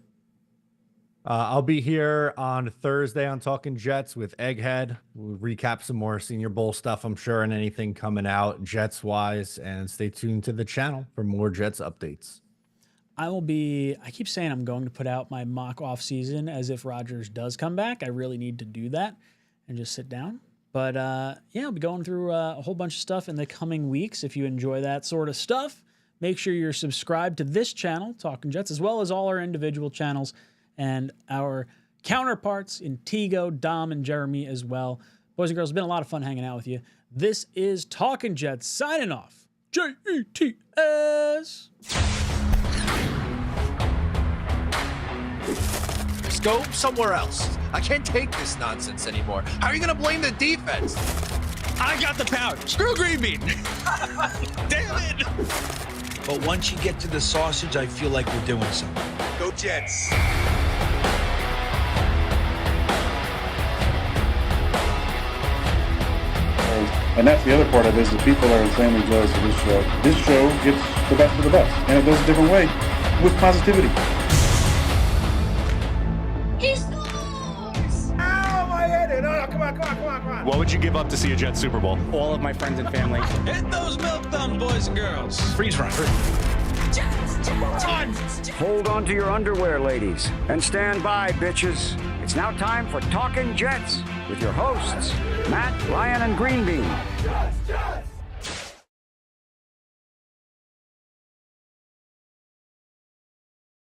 S11: I'll be here on Thursday on Talking Jets with Egghead. We'll recap some more Senior Bowl stuff, I'm sure, and anything coming out Jets-wise. And stay tuned to the channel for more Jets updates.
S9: I keep saying I'm going to put out my mock off-season as if Rodgers does come back. I really need to do that and just sit down. But, yeah, I'll be going through a whole bunch of stuff in the coming weeks. If you enjoy that sort of stuff, make sure you're subscribed to this channel, Talking Jets, as well as all our individual channels and our counterparts in Tigo, Dom, and Jeremy as well. Boys and girls, it's been a lot of fun hanging out with you. This is Talking Jets signing off. JETS.
S1: Just go somewhere else. I can't take this nonsense anymore. How are you going to blame the defense?
S2: I got the pouch. Screw Green Bean. Damn it.
S3: But once you get to the sausage, I feel like we're doing something.
S2: Go Jets.
S4: And that's the other part of it is the people are insanely jealous of this show. This show gets the best of the best, and it does a different way with positivity.
S5: He scores!
S6: Ow, my head! No, come on.
S7: What would you give up to see a Jets Super Bowl?
S6: All of my friends and family.
S2: Hit those milk thumbs, boys and girls.
S3: Freeze run.
S5: Jets!
S8: Hold on to your underwear, ladies, and stand by, bitches. It's now time for Talkin' Jets with your hosts, Matt, Ryan, and Green Bean.